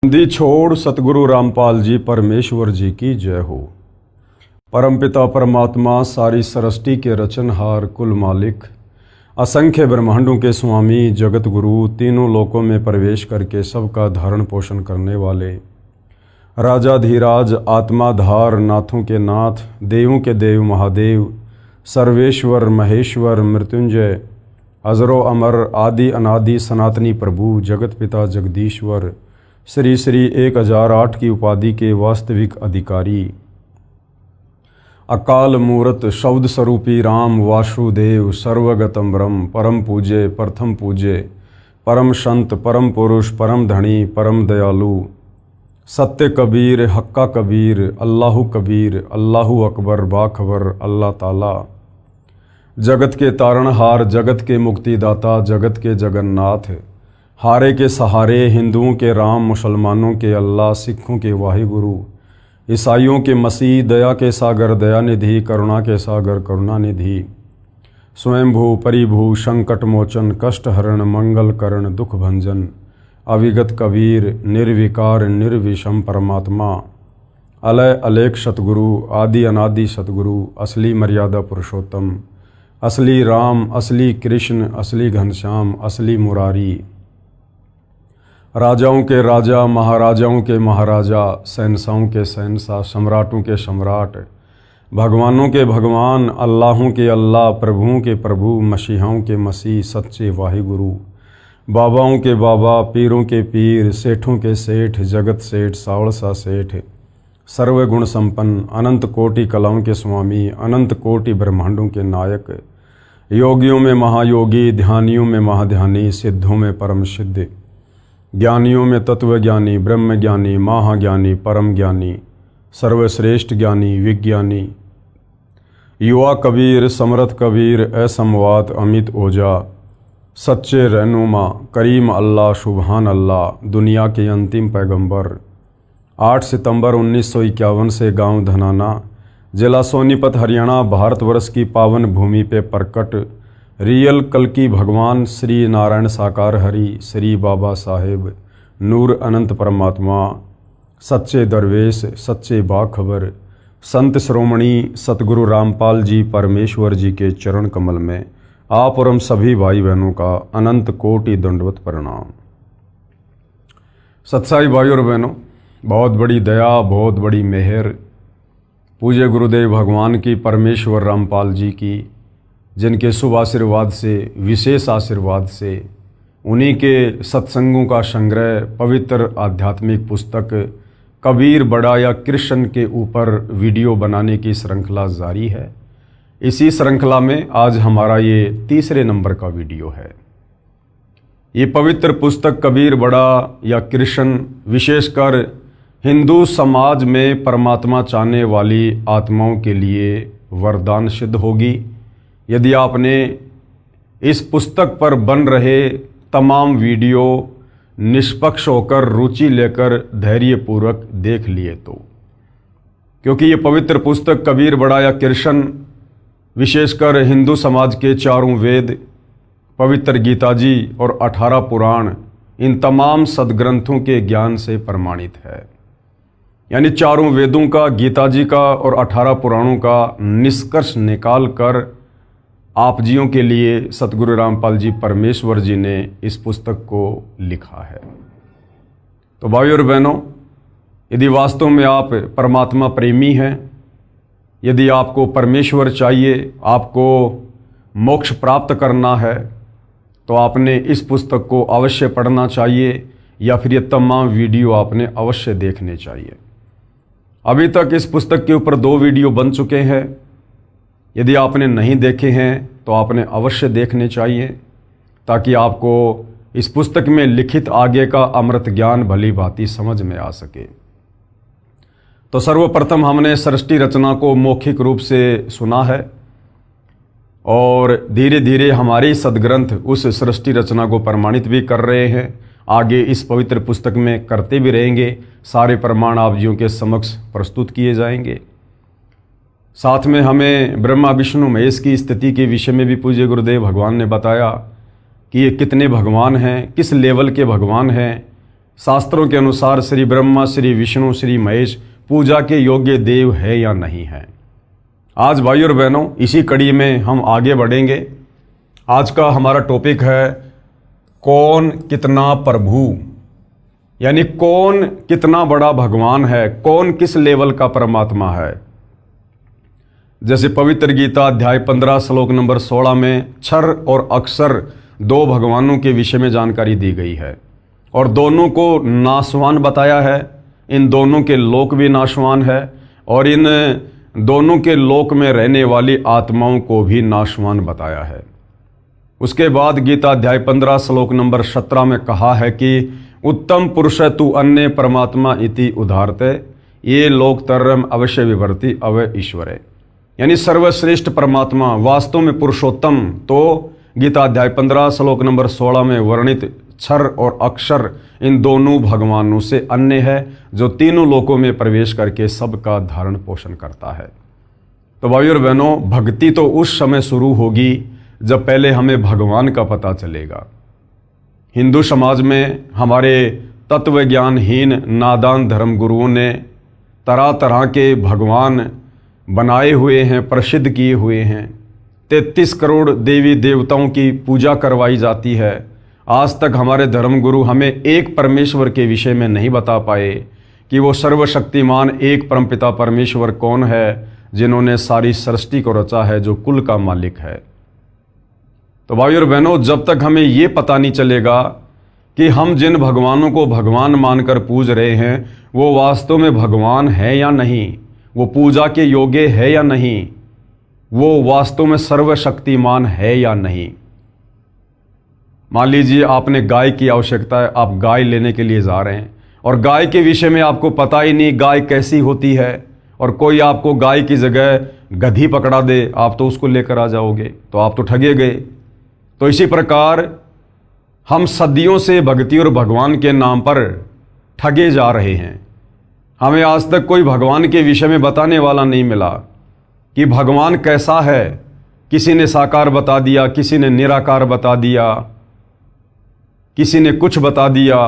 दी छोड़ सतगुरु रामपाल जी परमेश्वर जी की जय हो। परमपिता परमात्मा सारी सृष्टि के रचनहार कुल मालिक असंख्य ब्रह्मांडों के स्वामी जगत गुरु तीनों लोकों में प्रवेश करके सबका धारण पोषण करने वाले राजाधीराज आत्माधार नाथों के नाथ देवों के देव महादेव सर्वेश्वर महेश्वर मृत्युंजय अजरो अमर आदि अनादि सनातनी प्रभु जगत पिता जगदीश्वर श्री श्री 1008 की उपाधि के वास्तविक अधिकारी अकाल मूरत शब्द स्वरूपी राम वासुदेव सर्वगतम ब्रह्म परम पूज्य प्रथम पूज्य परम संत परम पुरुष परम धनी परम दयालु सत्य कबीर हक्का कबीर अल्लाहु कबीर अल्लाहु अकबर बाखबर अल्लाह ताला जगत के तारणहार जगत के मुक्तिदाता जगत के जगन्नाथ हारे के सहारे हिंदुओं के राम मुसलमानों के अल्लाह सिखों के वाहिगुरु ईसाइयों के मसीह दया के सागर दयानिधि करुणा के सागर करुणानिधि स्वयंभू परिभू संकट मोचन कष्ट हरण मंगल करण दुख भंजन अविगत कबीर निर्विकार निर्विषम परमात्मा अलय अलेख सतगुरु आदि अनादि सतगुरु असली मर्यादा पुरुषोत्तम असली राम असली कृष्ण असली घनश्याम असली मुरारी राजाओं के राजा महाराजाओं के महाराजा शहंशाहों के शहंशाह सम्राटों के सम्राट भगवानों के भगवान अल्लाहों के अल्लाह प्रभुओं के प्रभु मसीहाओं के मसीह सच्चे वाहिगुरु बाबाओं के बाबा पीरों के पीर सेठों के सेठ जगत सेठ सावड़सा सेठ सर्वगुण संपन्न अनंत कोटि कलाओं के स्वामी अनंत कोटि ब्रह्मांडों के नायक योगियों में महायोगी ध्यानियों में महाध्यानी सिद्धों में परम सिद्ध ज्ञानियों में तत्वज्ञानी ब्रह्मज्ञानी महाज्ञानी परम ज्ञानी सर्वश्रेष्ठ ज्ञानी विज्ञानी युवा कबीर समर्थ कबीर असमवात अमित ओजा सच्चे रहनुमा करीम अल्लाह सुबहान अल्लाह दुनिया के अंतिम पैगंबर 8 सितंबर 1951 से गांव धनाना जिला सोनीपत हरियाणा भारतवर्ष की पावन भूमि पे प्रकट रियल कल्कि भगवान श्री नारायण साकार हरि श्री बाबा साहेब नूर अनंत परमात्मा सच्चे दरवेश सच्चे बाखबर संत श्रोमणी सतगुरु रामपाल जी परमेश्वर जी के चरण कमल में आप और हम सभी भाई बहनों का अनंत कोटि दंडवत प्रणाम। सत्साई भाई और बहनों, बहुत बड़ी दया बहुत बड़ी मेहर पूज्य गुरुदेव भगवान की परमेश्वर रामपाल जी की जिनके शुभ आशीर्वाद से विशेष आशीर्वाद से उन्हीं के सत्संगों का संग्रह पवित्र आध्यात्मिक पुस्तक कबीर बड़ा या कृष्ण के ऊपर वीडियो बनाने की श्रृंखला जारी है। इसी श्रृंखला में आज हमारा ये तीसरे नंबर का वीडियो है। ये पवित्र पुस्तक कबीर बड़ा या कृष्ण विशेषकर हिंदू समाज में परमात्मा चाहने वाली आत्माओं के लिए वरदान सिद्ध होगी यदि आपने इस पुस्तक पर बन रहे तमाम वीडियो निष्पक्ष होकर रुचि लेकर धैर्यपूर्वक देख लिए तो, क्योंकि ये पवित्र पुस्तक कबीर बड़ा या कृष्ण विशेषकर हिंदू समाज के चारों वेद पवित्र गीता जी और 18 पुराण इन तमाम सदग्रंथों के ज्ञान से प्रमाणित है। यानी चारों वेदों का गीता जी का और 18 पुराणों का निष्कर्ष निकाल कर आप जियों के लिए सतगुरु रामपाल जी परमेश्वर जी ने इस पुस्तक को लिखा है। तो भाई और बहनों, यदि वास्तव में आप परमात्मा प्रेमी हैं, यदि आपको परमेश्वर चाहिए, आपको मोक्ष प्राप्त करना है, तो आपने इस पुस्तक को अवश्य पढ़ना चाहिए या फिर ये तमाम वीडियो आपने अवश्य देखने चाहिए। अभी तक इस पुस्तक के ऊपर 2 वीडियो बन चुके हैं। यदि आपने नहीं देखे हैं तो आपने अवश्य देखने चाहिए ताकि आपको इस पुस्तक में लिखित आगे का अमृत ज्ञान भली भांति समझ में आ सके। तो सर्वप्रथम हमने सृष्टि रचना को मौखिक रूप से सुना है और धीरे धीरे हमारे सदग्रंथ उस सृष्टि रचना को प्रमाणित भी कर रहे हैं। आगे इस पवित्र पुस्तक में करते भी रहेंगे। सारे प्रमाण आप जियों के समक्ष प्रस्तुत किए जाएंगे। साथ में हमें ब्रह्मा विष्णु महेश की स्थिति के विषय में भी पूज्य गुरुदेव भगवान ने बताया कि ये कितने भगवान हैं, किस लेवल के भगवान हैं, शास्त्रों के अनुसार श्री ब्रह्मा, श्री विष्णु, श्री महेश पूजा के योग्य देव है या नहीं है। आज भाई और बहनों, इसी कड़ी में हम आगे बढ़ेंगे। आज का हमारा टॉपिक है कौन कितना प्रभु, यानी कौन कितना बड़ा भगवान है, कौन किस लेवल का परमात्मा है। जैसे पवित्र गीता अध्याय 15 श्लोक नंबर 16 में क्षर और अक्षर दो भगवानों के विषय में जानकारी दी गई है और दोनों को नाशवान बताया है। इन दोनों के लोक भी नाशवान है और इन दोनों के लोक में रहने वाली आत्माओं को भी नाशवान बताया है। उसके बाद गीता अध्याय 15 श्लोक नंबर 17 में कहा है कि उत्तम पुरुष तु अन्य परमात्मा इति उदाहरते ये लोकतरम अवश्य विभर्ति अवय ईश्वरे, यानी सर्वश्रेष्ठ परमात्मा वास्तव में पुरुषोत्तम तो गीता अध्याय 15 श्लोक नंबर 16 में वर्णित क्षर और अक्षर इन दोनों भगवानों से अन्य है, जो तीनों लोकों में प्रवेश करके सबका धारण पोषण करता है। तो भाइयों और बहनों, भक्ति तो उस समय शुरू होगी जब पहले हमें भगवान का पता चलेगा। हिंदू समाज में हमारे तत्व ज्ञानहीन नादान धर्म गुरुओं ने तरह तरह के भगवान बनाए हुए हैं, प्रसिद्ध किए हुए हैं। 33 करोड़ देवी देवताओं की पूजा करवाई जाती है। आज तक हमारे धर्मगुरु हमें एक परमेश्वर के विषय में नहीं बता पाए कि वो सर्वशक्तिमान एक परमपिता परमेश्वर कौन है, जिन्होंने सारी सृष्टि को रचा है, जो कुल का मालिक है। तो भाइयों और बहनों, जब तक हमें ये पता नहीं चलेगा कि हम जिन भगवानों को भगवान मानकर पूज रहे हैं वो वास्तव में भगवान है या नहीं, वो पूजा के योग्य है या नहीं, वो वास्तव में सर्वशक्तिमान है या नहीं। मान लीजिए आपने गाय की आवश्यकता है, आप गाय लेने के लिए जा रहे हैं और गाय के विषय में आपको पता ही नहीं गाय कैसी होती है, और कोई आपको गाय की जगह गधी पकड़ा दे, आप तो उसको लेकर आ जाओगे, तो आप तो ठगे गए। तो इसी प्रकार हम सदियों से भक्ति और भगवान के नाम पर ठगे जा रहे हैं। हमें आज तक कोई भगवान के विषय में बताने वाला नहीं मिला कि भगवान कैसा है। किसी ने साकार बता दिया, किसी ने निराकार बता दिया, किसी ने कुछ बता दिया।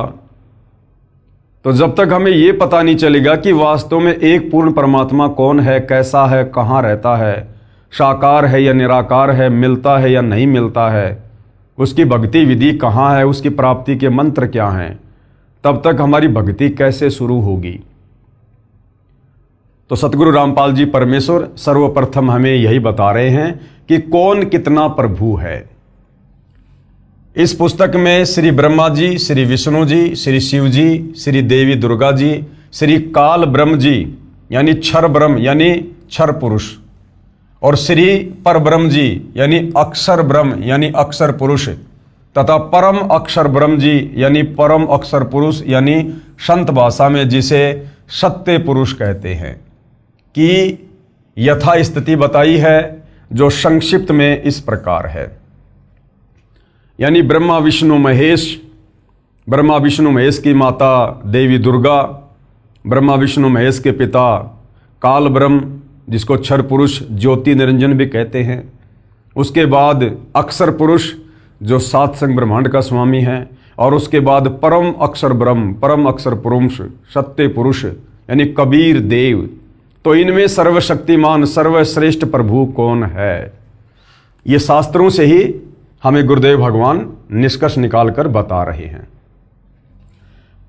तो जब तक हमें ये पता नहीं चलेगा कि वास्तव में एक पूर्ण परमात्मा कौन है, कैसा है, कहाँ रहता है, साकार है या निराकार है, मिलता है या नहीं मिलता है, उसकी भक्ति विधि कहाँ है, उसकी प्राप्ति के मंत्र क्या हैं, तब तक हमारी भक्ति कैसे शुरू होगी। तो सतगुरु रामपाल जी परमेश्वर सर्वप्रथम हमें यही बता रहे हैं कि कौन कितना प्रभु है। इस पुस्तक में श्री ब्रह्मा जी, श्री विष्णु जी, श्री शिव जी, श्री देवी दुर्गा जी, श्री काल ब्रह्म जी यानी क्षर ब्रह्म यानी क्षर पुरुष, और श्री पर ब्रह्म जी यानी अक्षर ब्रह्म यानी अक्षर पुरुष, तथा परम अक्षर ब्रह्म जी यानी परम अक्षर पुरुष यानी संत भाषा में जिसे सत्य पुरुष कहते हैं, की यथा स्थिति बताई है, जो संक्षिप्त में इस प्रकार है। यानी ब्रह्मा विष्णु महेश, ब्रह्मा विष्णु महेश की माता देवी दुर्गा, ब्रह्मा विष्णु महेश के पिता काल ब्रह्म जिसको क्षर पुरुष ज्योति निरंजन भी कहते हैं। उसके बाद अक्षर पुरुष जो सात संग ब्रह्मांड का स्वामी है, और उसके बाद परम अक्षर ब्रह्म, परम अक्षर पुरुष, सत्य पुरुष यानी कबीर देव। तो इनमें सर्वशक्तिमान सर्वश्रेष्ठ प्रभु कौन है, ये शास्त्रों से ही हमें गुरुदेव भगवान निष्कर्ष निकालकर बता रहे हैं।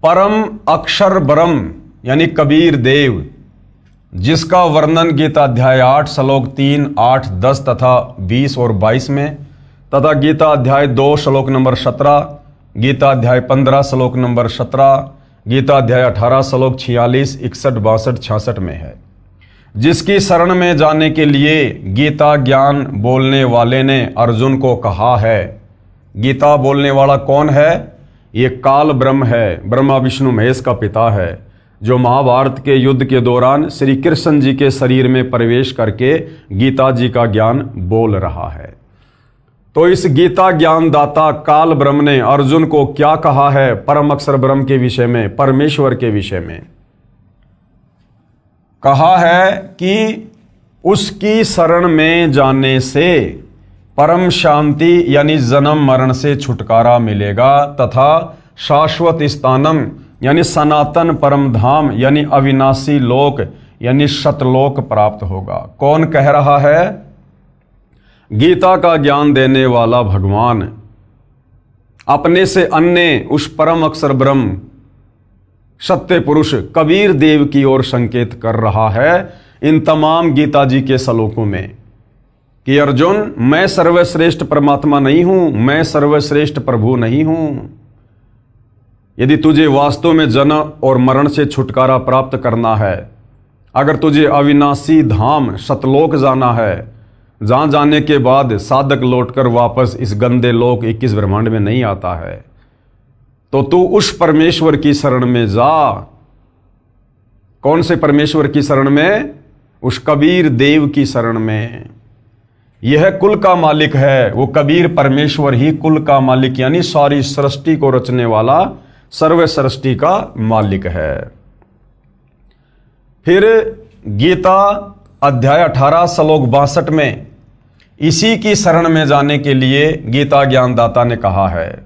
परम अक्षर ब्रह्म यानी कबीर देव, जिसका वर्णन गीता अध्याय 8 श्लोक 3, 8, 10 तथा 20 और 22 में, तथा गीता अध्याय 2 श्लोक नंबर 17, गीता अध्याय 15 श्लोक नंबर 17, गीता अध्याय 18 श्लोक 46, 61, 62, 66 में है। जिसकी शरण में जाने के लिए गीता ज्ञान बोलने वाले ने अर्जुन को कहा है। गीता बोलने वाला कौन है? ये काल ब्रह्म है, ब्रह्मा विष्णु महेश का पिता है, जो महाभारत के युद्ध के दौरान श्री कृष्ण जी के शरीर में प्रवेश करके गीता जी का ज्ञान बोल रहा है। तो इस गीता ज्ञानदाता काल ब्रह्म ने अर्जुन को क्या कहा है परम अक्षर ब्रह्म के विषय में, परमेश्वर के विषय में? कहा है कि उसकी शरण में जाने से परम शांति यानी जन्म मरण से छुटकारा मिलेगा तथा शाश्वत स्थानम यानी सनातन परम धाम यानी अविनाशी लोक यानी सतलोक प्राप्त होगा। कौन कह रहा है? गीता का ज्ञान देने वाला भगवान अपने से अन्य उस परम अक्षर ब्रह्म सत्य पुरुष कबीर देव की ओर संकेत कर रहा है इन तमाम गीता जी के श्लोकों में कि अर्जुन, मैं सर्वश्रेष्ठ परमात्मा नहीं हूं, मैं सर्वश्रेष्ठ प्रभु नहीं हूं। यदि तुझे वास्तव में जन्म और मरण से छुटकारा प्राप्त करना है, अगर तुझे अविनाशी धाम सतलोक जाना है, जहां जाने के बाद साधक लौटकर वापस इस गंदे लोक 21 ब्रह्मांड में नहीं आता है, तो तू उस परमेश्वर की शरण में जा। कौन से परमेश्वर की शरण में? उस कबीर देव की शरण में। यह कुल का मालिक है, वो कबीर परमेश्वर ही कुल का मालिक यानी सारी सृष्टि को रचने वाला सर्व सृष्टि का मालिक है। फिर गीता अध्याय 18 श्लोक 62 में इसी की शरण में जाने के लिए गीता ज्ञानदाता ने कहा है।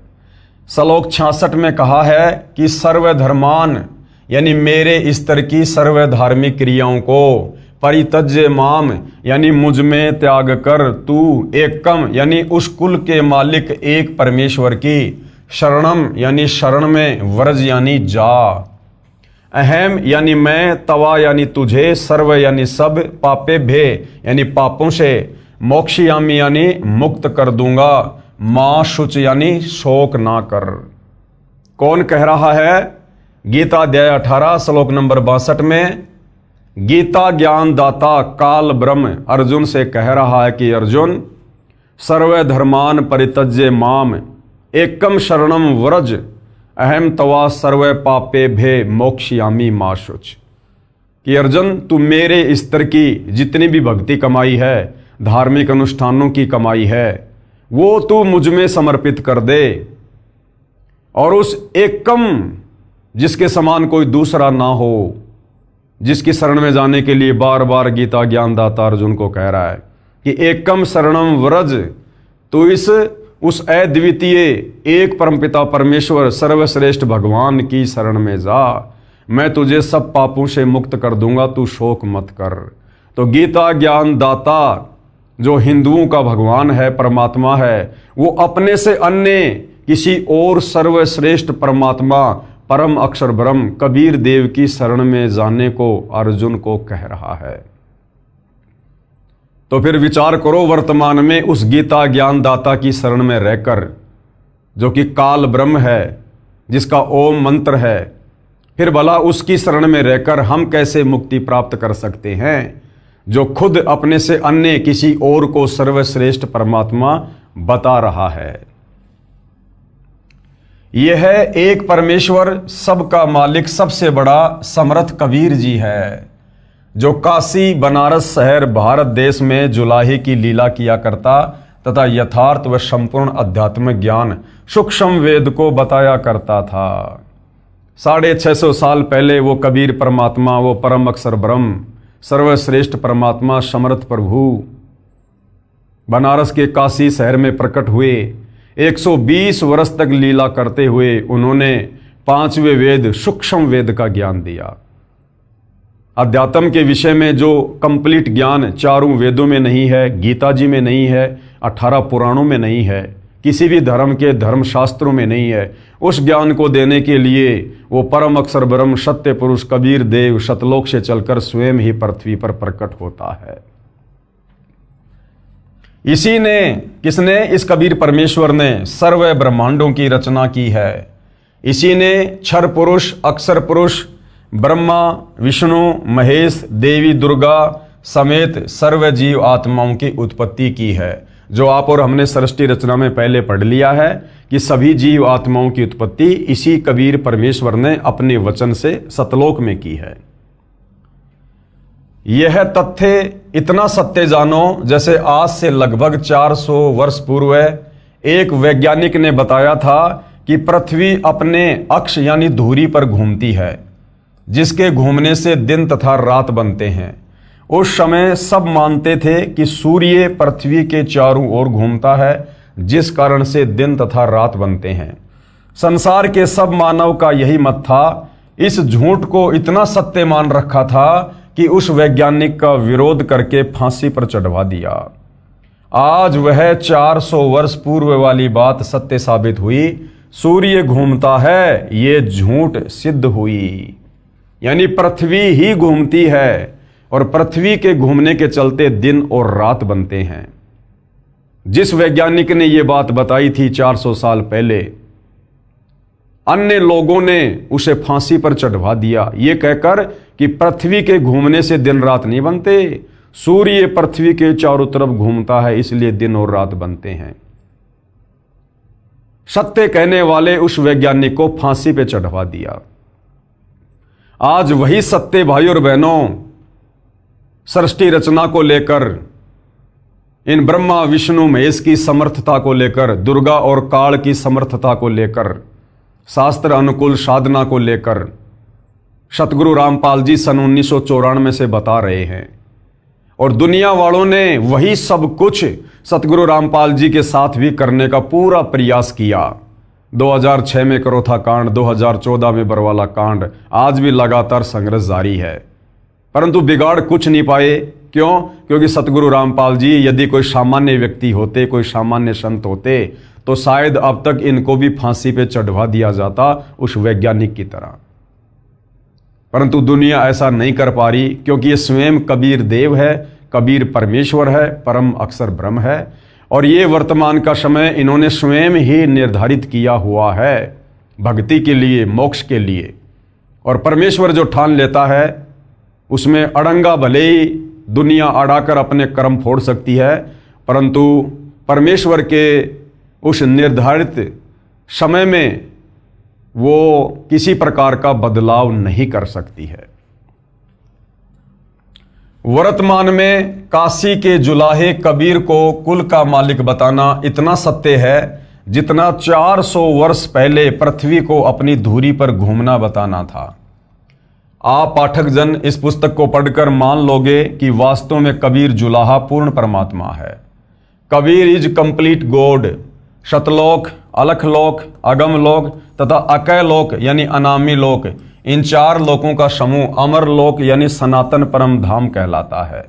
श्लोक 66 में कहा है कि सर्वधर्मान यानी मेरे स्तर की सर्व धार्मिक क्रियाओं को परित्यज्य माम यानी मुझ में त्याग कर तू एकम यानी उस कुल के मालिक एक परमेश्वर की शरणम यानी शरण में व्रज यानी जा। अहम यानी मैं, तवा यानी तुझे, सर्व यानी सब, पापे भे यानी पापों से, मोक्षयामी यानी मुक्त कर दूंगा, मां शुच यानी शोक ना कर। कौन कह रहा है? गीता अध्याय 18 श्लोक नंबर 62 में गीता ज्ञानदाता काल ब्रह्म अर्जुन से कह रहा है कि अर्जुन, सर्वधर्मान परित्यज्य माम एकम शरणम व्रज अहम तवा सर्व पापे भे मोक्षयामी मा शुच। कि अर्जुन, तू मेरे स्तर की जितनी भी भक्ति कमाई है, धार्मिक अनुष्ठानों की कमाई है, वो तू मुझ में समर्पित कर दे और उस एकम जिसके समान कोई दूसरा ना हो, जिसकी शरण में जाने के लिए बार बार गीता ज्ञानदाता अर्जुन को कह रहा है कि एकम शरणम व्रज, तो उस अद्वितीय एक परमपिता परमेश्वर सर्वश्रेष्ठ भगवान की शरण में जा। मैं तुझे सब पापों से मुक्त कर दूंगा, तू शोक मत कर। तो गीता ज्ञानदाता जो हिंदुओं का भगवान है, परमात्मा है, वो अपने से अन्य किसी और सर्वश्रेष्ठ परमात्मा परम अक्षर ब्रह्म कबीर देव की शरण में जाने को अर्जुन को कह रहा है। तो फिर विचार करो, वर्तमान में उस गीता ज्ञानदाता की शरण में रहकर, जो कि काल ब्रह्म है, जिसका ओम मंत्र है, फिर भला उसकी शरण में रहकर हम कैसे मुक्ति प्राप्त कर सकते हैं, जो खुद अपने से अन्य किसी और को सर्वश्रेष्ठ परमात्मा बता रहा है। यह एक परमेश्वर, सबका मालिक, सबसे बड़ा समर्थ कबीर जी है, जो काशी बनारस शहर भारत देश में जुलाहे की लीला किया करता तथा यथार्थ व संपूर्ण अध्यात्मिक ज्ञान सूक्ष्म वेद को बताया करता था। 650 साल पहले वो कबीर परमात्मा, वो परम अक्षर ब्रह्म, सर्वश्रेष्ठ परमात्मा समर्थ प्रभु बनारस के काशी शहर में प्रकट हुए। 120 वर्ष तक लीला करते हुए उन्होंने 5वें वेद सूक्ष्म वेद का ज्ञान दिया। अध्यात्म के विषय में जो कंप्लीट ज्ञान चारों वेदों में नहीं है, गीता जी में नहीं है, 18 पुराणों में नहीं है, किसी भी धर्म के धर्मशास्त्रों में नहीं है, उस ज्ञान को देने के लिए वो परम अक्षर ब्रह्म सत्य पुरुष कबीर देव सतलोक से चलकर स्वयं ही पृथ्वी पर प्रकट होता है। इसी ने, किसने? इस कबीर परमेश्वर ने सर्व ब्रह्मांडों की रचना की है। इसी ने क्षर पुरुष, अक्षर पुरुष, ब्रह्मा, विष्णु, महेश, देवी दुर्गा समेत सर्व जीव आत्माओं की उत्पत्ति की है, जो आप और हमने सृष्टि रचना में पहले पढ़ लिया है कि सभी जीव आत्माओं की उत्पत्ति इसी कबीर परमेश्वर ने अपने वचन से सतलोक में की है। यह तथ्य इतना सत्य जानो जैसे आज से लगभग 400 वर्ष पूर्व एक वैज्ञानिक ने बताया था कि पृथ्वी अपने अक्ष यानी धुरी पर घूमती है, जिसके घूमने से दिन तथा रात बनते हैं। उस समय सब मानते थे कि सूर्य पृथ्वी के चारों ओर घूमता है, जिस कारण से दिन तथा रात बनते हैं। संसार के सब मानव का यही मत था। इस झूठ को इतना सत्य मान रखा था कि उस वैज्ञानिक का विरोध करके फांसी पर चढ़वा दिया। आज वह 400 वर्ष पूर्व वाली बात सत्य साबित हुई। सूर्य घूमता है, ये झूठ सिद्ध हुई। यानी पृथ्वी ही घूमती है और पृथ्वी के घूमने के चलते दिन और रात बनते हैं। जिस वैज्ञानिक ने यह बात बताई थी 400 साल पहले, अन्य लोगों ने उसे फांसी पर चढ़वा दिया, ये कहकर कि पृथ्वी के घूमने से दिन रात नहीं बनते, सूर्य पृथ्वी के चारों तरफ घूमता है इसलिए दिन और रात बनते हैं। सत्य कहने वाले उस वैज्ञानिक को फांसी पे चढ़वा दिया। आज वही सत्य भाई और बहनों सृष्टि रचना को लेकर, इन ब्रह्मा विष्णु महेश की समर्थता को लेकर, दुर्गा और काल की समर्थता को लेकर, शास्त्र अनुकूल साधना को लेकर सतगुरु रामपाल जी सन 1994 से बता रहे हैं। और दुनिया वालों ने वही सब कुछ सतगुरु रामपाल जी के साथ भी करने का पूरा प्रयास किया। 2006 में करोथा कांड, 2014 में बरवाला कांड, आज भी लगातार संघर्ष जारी है, परंतु बिगाड़ कुछ नहीं पाए। क्यों? क्योंकि सतगुरु रामपाल जी यदि कोई सामान्य व्यक्ति होते, कोई सामान्य संत होते, तो शायद अब तक इनको भी फांसी पे चढ़वा दिया जाता उस वैज्ञानिक की तरह। परंतु दुनिया ऐसा नहीं कर पा रही, क्योंकि ये स्वयं कबीर देव है, कबीर परमेश्वर है, परम अक्षर ब्रह्म है, और ये वर्तमान का समय इन्होंने स्वयं ही निर्धारित किया हुआ है भक्ति के लिए, मोक्ष के लिए। और परमेश्वर जो ठान लेता है उसमें अड़ंगा भले ही दुनिया अड़ाकर अपने कर्म फोड़ सकती है, परंतु परमेश्वर के उस निर्धारित समय में वो किसी प्रकार का बदलाव नहीं कर सकती है। वर्तमान में काशी के जुलाहे कबीर को कुल का मालिक बताना इतना सत्य है जितना 400 वर्ष पहले पृथ्वी को अपनी धुरी पर घूमना बताना था। आप पाठक जन इस पुस्तक को पढ़कर मान लोगे कि वास्तव में कबीर जुलाहा पूर्ण परमात्मा है। Kabir is complete God. Satlok, Alakhlok, Agamlok तथा अकैलोक यानी अनामी लोक, इन 4 लोकों का समूह अमर लोक यानी सनातन परम धाम कहलाता है।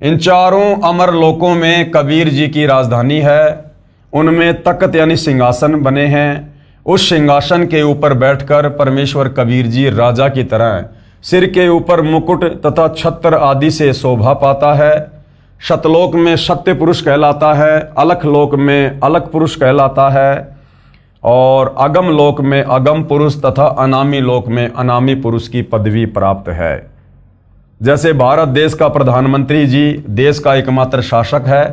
इन चारों अमर लोकों में कबीर जी की राजधानी है। उनमें तख्त यानी सिंहासन बने हैं। उस सिंहासन के ऊपर बैठकर परमेश्वर कबीर जी राजा की तरह सिर के ऊपर मुकुट तथा छत्र आदि से शोभा पाता है। शतलोक में सत्य पुरुष कहलाता है, अलख लोक में अलख पुरुष कहलाता है, और अगम लोक में अगम पुरुष तथा अनामी लोक में अनामी पुरुष की पदवी प्राप्त है। जैसे भारत देश का प्रधानमंत्री जी देश का एकमात्र शासक है,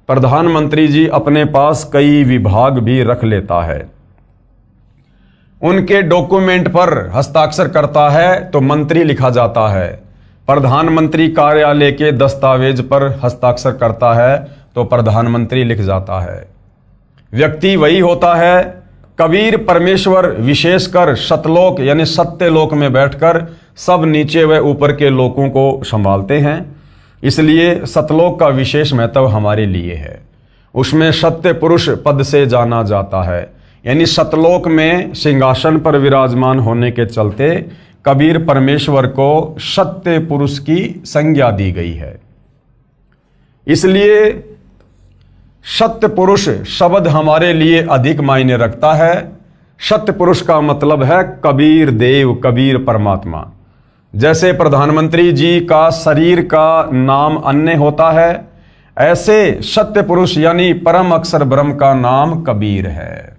प्रधानमंत्री जी अपने पास कई विभाग भी रख लेता है। उनके डॉक्यूमेंट पर हस्ताक्षर करता है तो मंत्री लिखा जाता है। प्रधानमंत्री कार्यालय के दस्तावेज पर हस्ताक्षर करता है तो प्रधानमंत्री लिख जाता है। व्यक्ति वही होता है। कबीर परमेश्वर विशेषकर सतलोक यानी सत्य लोक में बैठकर सब नीचे व ऊपर के लोकों को संभालते हैं। इसलिए सतलोक का विशेष महत्व हमारे लिए है। उसमें सत्य पुरुष पद से जाना जाता है, यानी सतलोक में सिंहासन पर विराजमान होने के चलते कबीर परमेश्वर को सत्य पुरुष की संज्ञा दी गई है। इसलिए सत्य पुरुष शब्द हमारे लिए अधिक मायने रखता है। सत्य पुरुष का मतलब है कबीर देव, कबीर परमात्मा। जैसे प्रधानमंत्री जी का शरीर का नाम अन्य होता है, ऐसे सत्य पुरुष यानी परम अक्षर ब्रह्म का नाम कबीर है।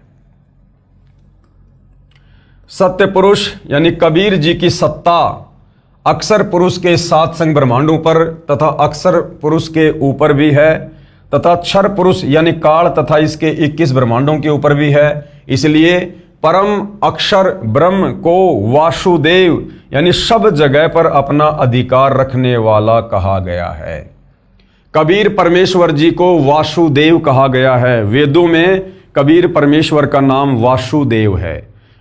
सत्य पुरुष यानी कबीर जी की सत्ता अक्षर पुरुष के 7 संग ब्रह्मांडों पर तथा अक्षर पुरुष के ऊपर भी है, तथा क्षर पुरुष यानी काल तथा इसके 21 ब्रह्मांडों के ऊपर भी है। इसलिए परम अक्षर ब्रह्म को वासुदेव यानी सब जगह पर अपना अधिकार रखने वाला कहा गया है। कबीर परमेश्वर जी को वासुदेव कहा गया है। वेदों में कबीर परमेश्वर का नाम वासुदेव है।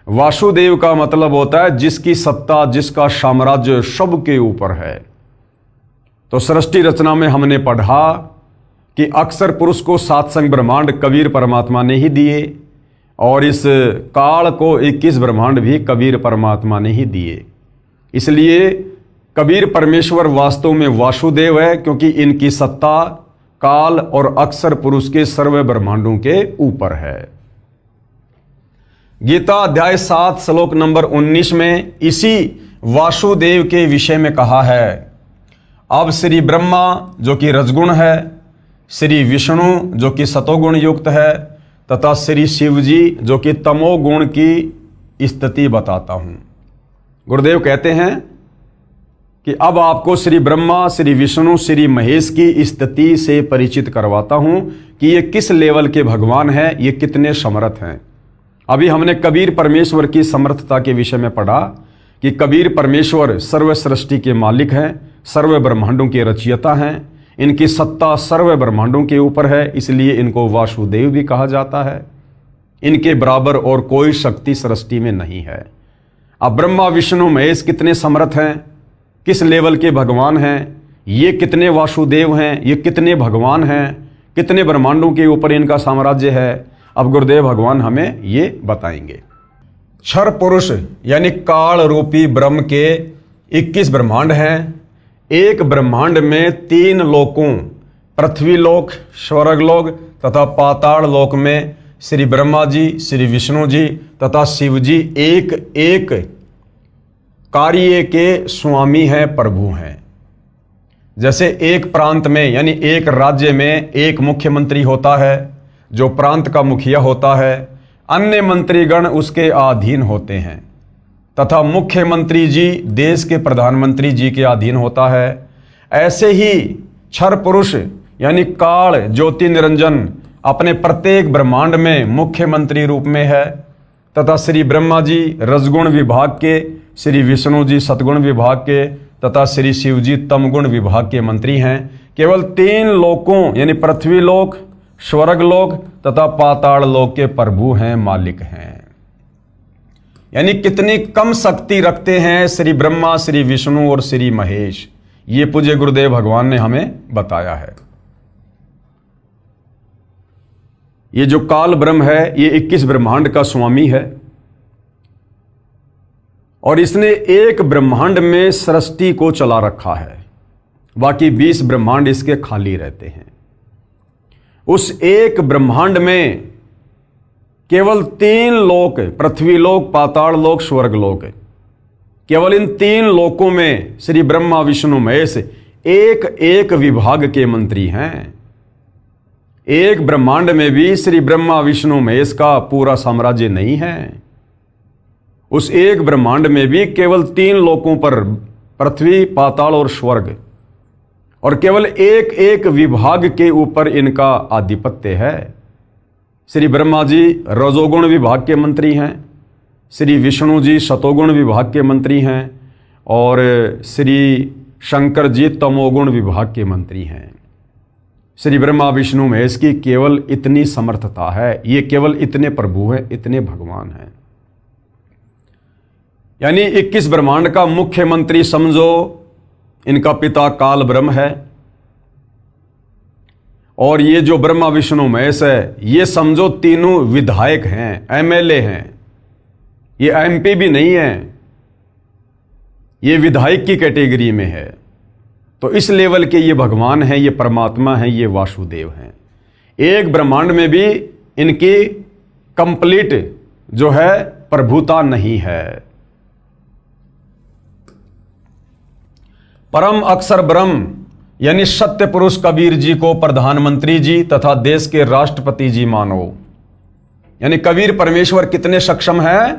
वासुदेव का मतलब होता है जिसकी सत्ता, जिसका साम्राज्य सबके ऊपर है। तो सृष्टि रचना में हमने पढ़ा कि अक्षर पुरुष को 7 संग ब्रह्मांड कबीर परमात्मा ने ही दिए, और इस काल को 21 ब्रह्मांड भी कबीर परमात्मा ने ही दिए। इसलिए कबीर परमेश्वर वास्तव में वासुदेव है, क्योंकि इनकी सत्ता काल और अक्षर पुरुष के सर्व ब्रह्मांडों के ऊपर है। गीता अध्याय 7 श्लोक नंबर 19 में इसी वासुदेव के विषय में कहा है। अब श्री ब्रह्मा जो कि रजगुण है, श्री विष्णु जो कि सतोगुण युक्त है तथा श्री शिव जी जो कि तमोगुण की स्थिति बताता हूं। गुरुदेव कहते हैं कि अब आपको श्री ब्रह्मा, श्री विष्णु, श्री महेश की स्थिति से परिचित करवाता हूं कि ये किस लेवल के भगवान हैं, ये कितने समर्थ हैं। अभी हमने कबीर परमेश्वर की समर्थता के विषय में पढ़ा कि कबीर परमेश्वर सर्व सृष्टि के मालिक हैं, सर्व ब्रह्मांडों के रचयिता हैं, इनकी सत्ता सर्व ब्रह्मांडों के ऊपर है, इसलिए इनको वासुदेव भी कहा जाता है। इनके बराबर और कोई शक्ति सृष्टि में नहीं है। अब ब्रह्मा विष्णु महेश कितने समर्थ हैं, किस लेवल के भगवान हैं, ये कितने वासुदेव हैं, ये कितने भगवान हैं, कितने ब्रह्मांडों के ऊपर इनका साम्राज्य है, अब गुरुदेव भगवान हमें ये बताएंगे। क्षर पुरुष यानी काल रूपी ब्रह्म के 21 ब्रह्मांड हैं। एक ब्रह्मांड में 3 लोकों पृथ्वी लोक, स्वर्ग लोक तथा पाताल लोक में श्री ब्रह्मा जी, श्री विष्णु जी तथा शिव जी एक एक कार्य के स्वामी हैं, प्रभु हैं। जैसे एक प्रांत में यानी एक राज्य में एक मुख्यमंत्री होता है जो प्रांत का मुखिया होता है, अन्य मंत्रीगण उसके अधीन होते हैं तथा मुख्यमंत्री जी देश के प्रधानमंत्री जी के अधीन होता है। ऐसे ही क्षर पुरुष यानी काल ज्योति निरंजन अपने प्रत्येक ब्रह्मांड में मुख्यमंत्री रूप में है तथा श्री ब्रह्मा जी रजगुण विभाग के, श्री विष्णु जी सतगुण विभाग के तथा श्री शिव जी तमगुण विभाग के मंत्री हैं। केवल 3 लोकों यानी पृथ्वी लोक, स्वर्ग लोक तथा पाताल लोक के प्रभु हैं, मालिक हैं। यानी कितनी कम शक्ति रखते हैं श्री ब्रह्मा, श्री विष्णु और श्री महेश, ये पूज्य गुरुदेव भगवान ने हमें बताया है। ये जो काल ब्रह्म है ये 21 ब्रह्मांड का स्वामी है और इसने एक ब्रह्मांड में सृष्टि को चला रखा है, बाकी 20 ब्रह्मांड इसके खाली रहते हैं। उस एक ब्रह्मांड में केवल 3 लोक, पृथ्वी लोक, पाताल लोक, स्वर्ग लोक, केवल इन 3 लोकों में श्री ब्रह्मा विष्णु महेश एक एक विभाग के मंत्री हैं। एक ब्रह्मांड में भी श्री ब्रह्मा विष्णु महेश का पूरा साम्राज्य नहीं है। उस एक ब्रह्मांड में भी केवल 3 लोकों पर पृथ्वी, पाताल और स्वर्ग, और केवल एक एक विभाग के ऊपर इनका आधिपत्य है। श्री ब्रह्मा जी रजोगुण विभाग के मंत्री हैं, श्री विष्णु जी सतोगुण विभाग के मंत्री हैं और श्री शंकर जी तमोगुण विभाग के मंत्री हैं। श्री ब्रह्मा विष्णु महेश की केवल इतनी समर्थता है, ये केवल इतने प्रभु हैं, इतने भगवान हैं। यानी 21 ब्रह्मांड का मुख्यमंत्री समझो इनका पिता काल ब्रह्म है और ये जो ब्रह्मा विष्णु महेश है ये समझो तीनों विधायक हैं, एमएलए हैं। ये एमपी भी नहीं है, ये विधायक की कैटेगरी में है। तो इस लेवल के ये भगवान हैं, ये परमात्मा हैं, ये वासुदेव हैं। एक ब्रह्मांड में भी इनकी कंप्लीट जो है प्रभुता नहीं है। परम अक्षर ब्रह्म यानी सत्य पुरुष कबीर जी को प्रधानमंत्री जी तथा देश के राष्ट्रपति जी मानो। यानी कबीर परमेश्वर कितने सक्षम हैं?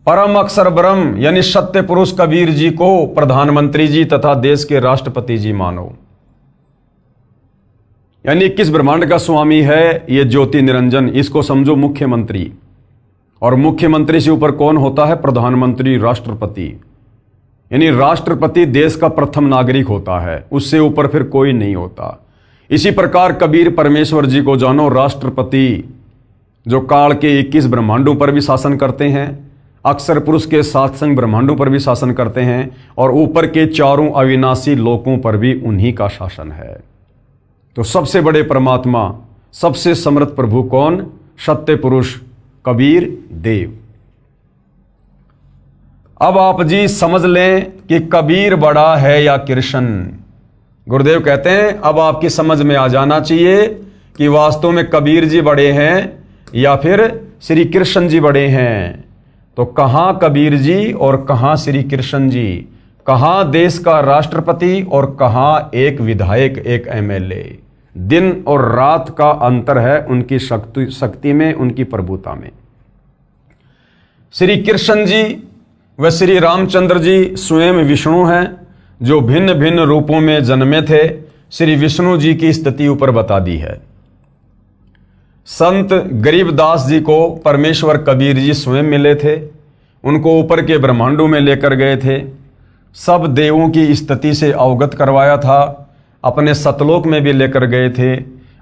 परम अक्षर ब्रह्म यानी सत्य पुरुष कबीर जी को प्रधानमंत्री जी तथा देश के राष्ट्रपति जी मानो। यानी 21 ब्रह्मांड का स्वामी है ये ज्योति निरंजन, इसको समझो मुख्यमंत्री। और मुख्यमंत्री से ऊपर कौन होता है? प्रधानमंत्री, राष्ट्रपति। यानी राष्ट्रपति देश का प्रथम नागरिक होता है, उससे ऊपर फिर कोई नहीं होता। इसी प्रकार कबीर परमेश्वर जी को जानो राष्ट्रपति, जो काल के 21 ब्रह्मांडों पर भी शासन करते हैं, अक्षर पुरुष के 7 संग ब्रह्मांडों पर भी शासन करते हैं और ऊपर के 4 अविनाशी लोकों पर भी उन्हीं का शासन है। तो सबसे बड़े परमात्मा, सबसे समर्थ प्रभु कौन? सत्य पुरुष कबीर देव। अब आप जी समझ लें कि कबीर बड़ा है या कृष्ण। गुरुदेव कहते हैं अब आपकी समझ में आ जाना चाहिए कि वास्तव में कबीर जी बड़े हैं या फिर श्री कृष्ण जी बड़े हैं। तो कहाँ कबीर जी और कहाँ श्री कृष्ण जी, कहाँ देश का राष्ट्रपति और कहाँ एक विधायक, एक एमएलए। दिन और रात का अंतर है उनकी शक्ति में, उनकी प्रभुता में। श्री कृष्ण जी व श्री रामचंद्र जी स्वयं विष्णु हैं जो भिन्न भिन्न रूपों में जन्मे थे। श्री विष्णु जी की स्थिति ऊपर बता दी है। संत गरीबदास जी को परमेश्वर कबीर जी स्वयं मिले थे, उनको ऊपर के ब्रह्मांडों में लेकर गए थे, सब देवों की स्थिति से अवगत करवाया था, अपने सतलोक में भी लेकर गए थे,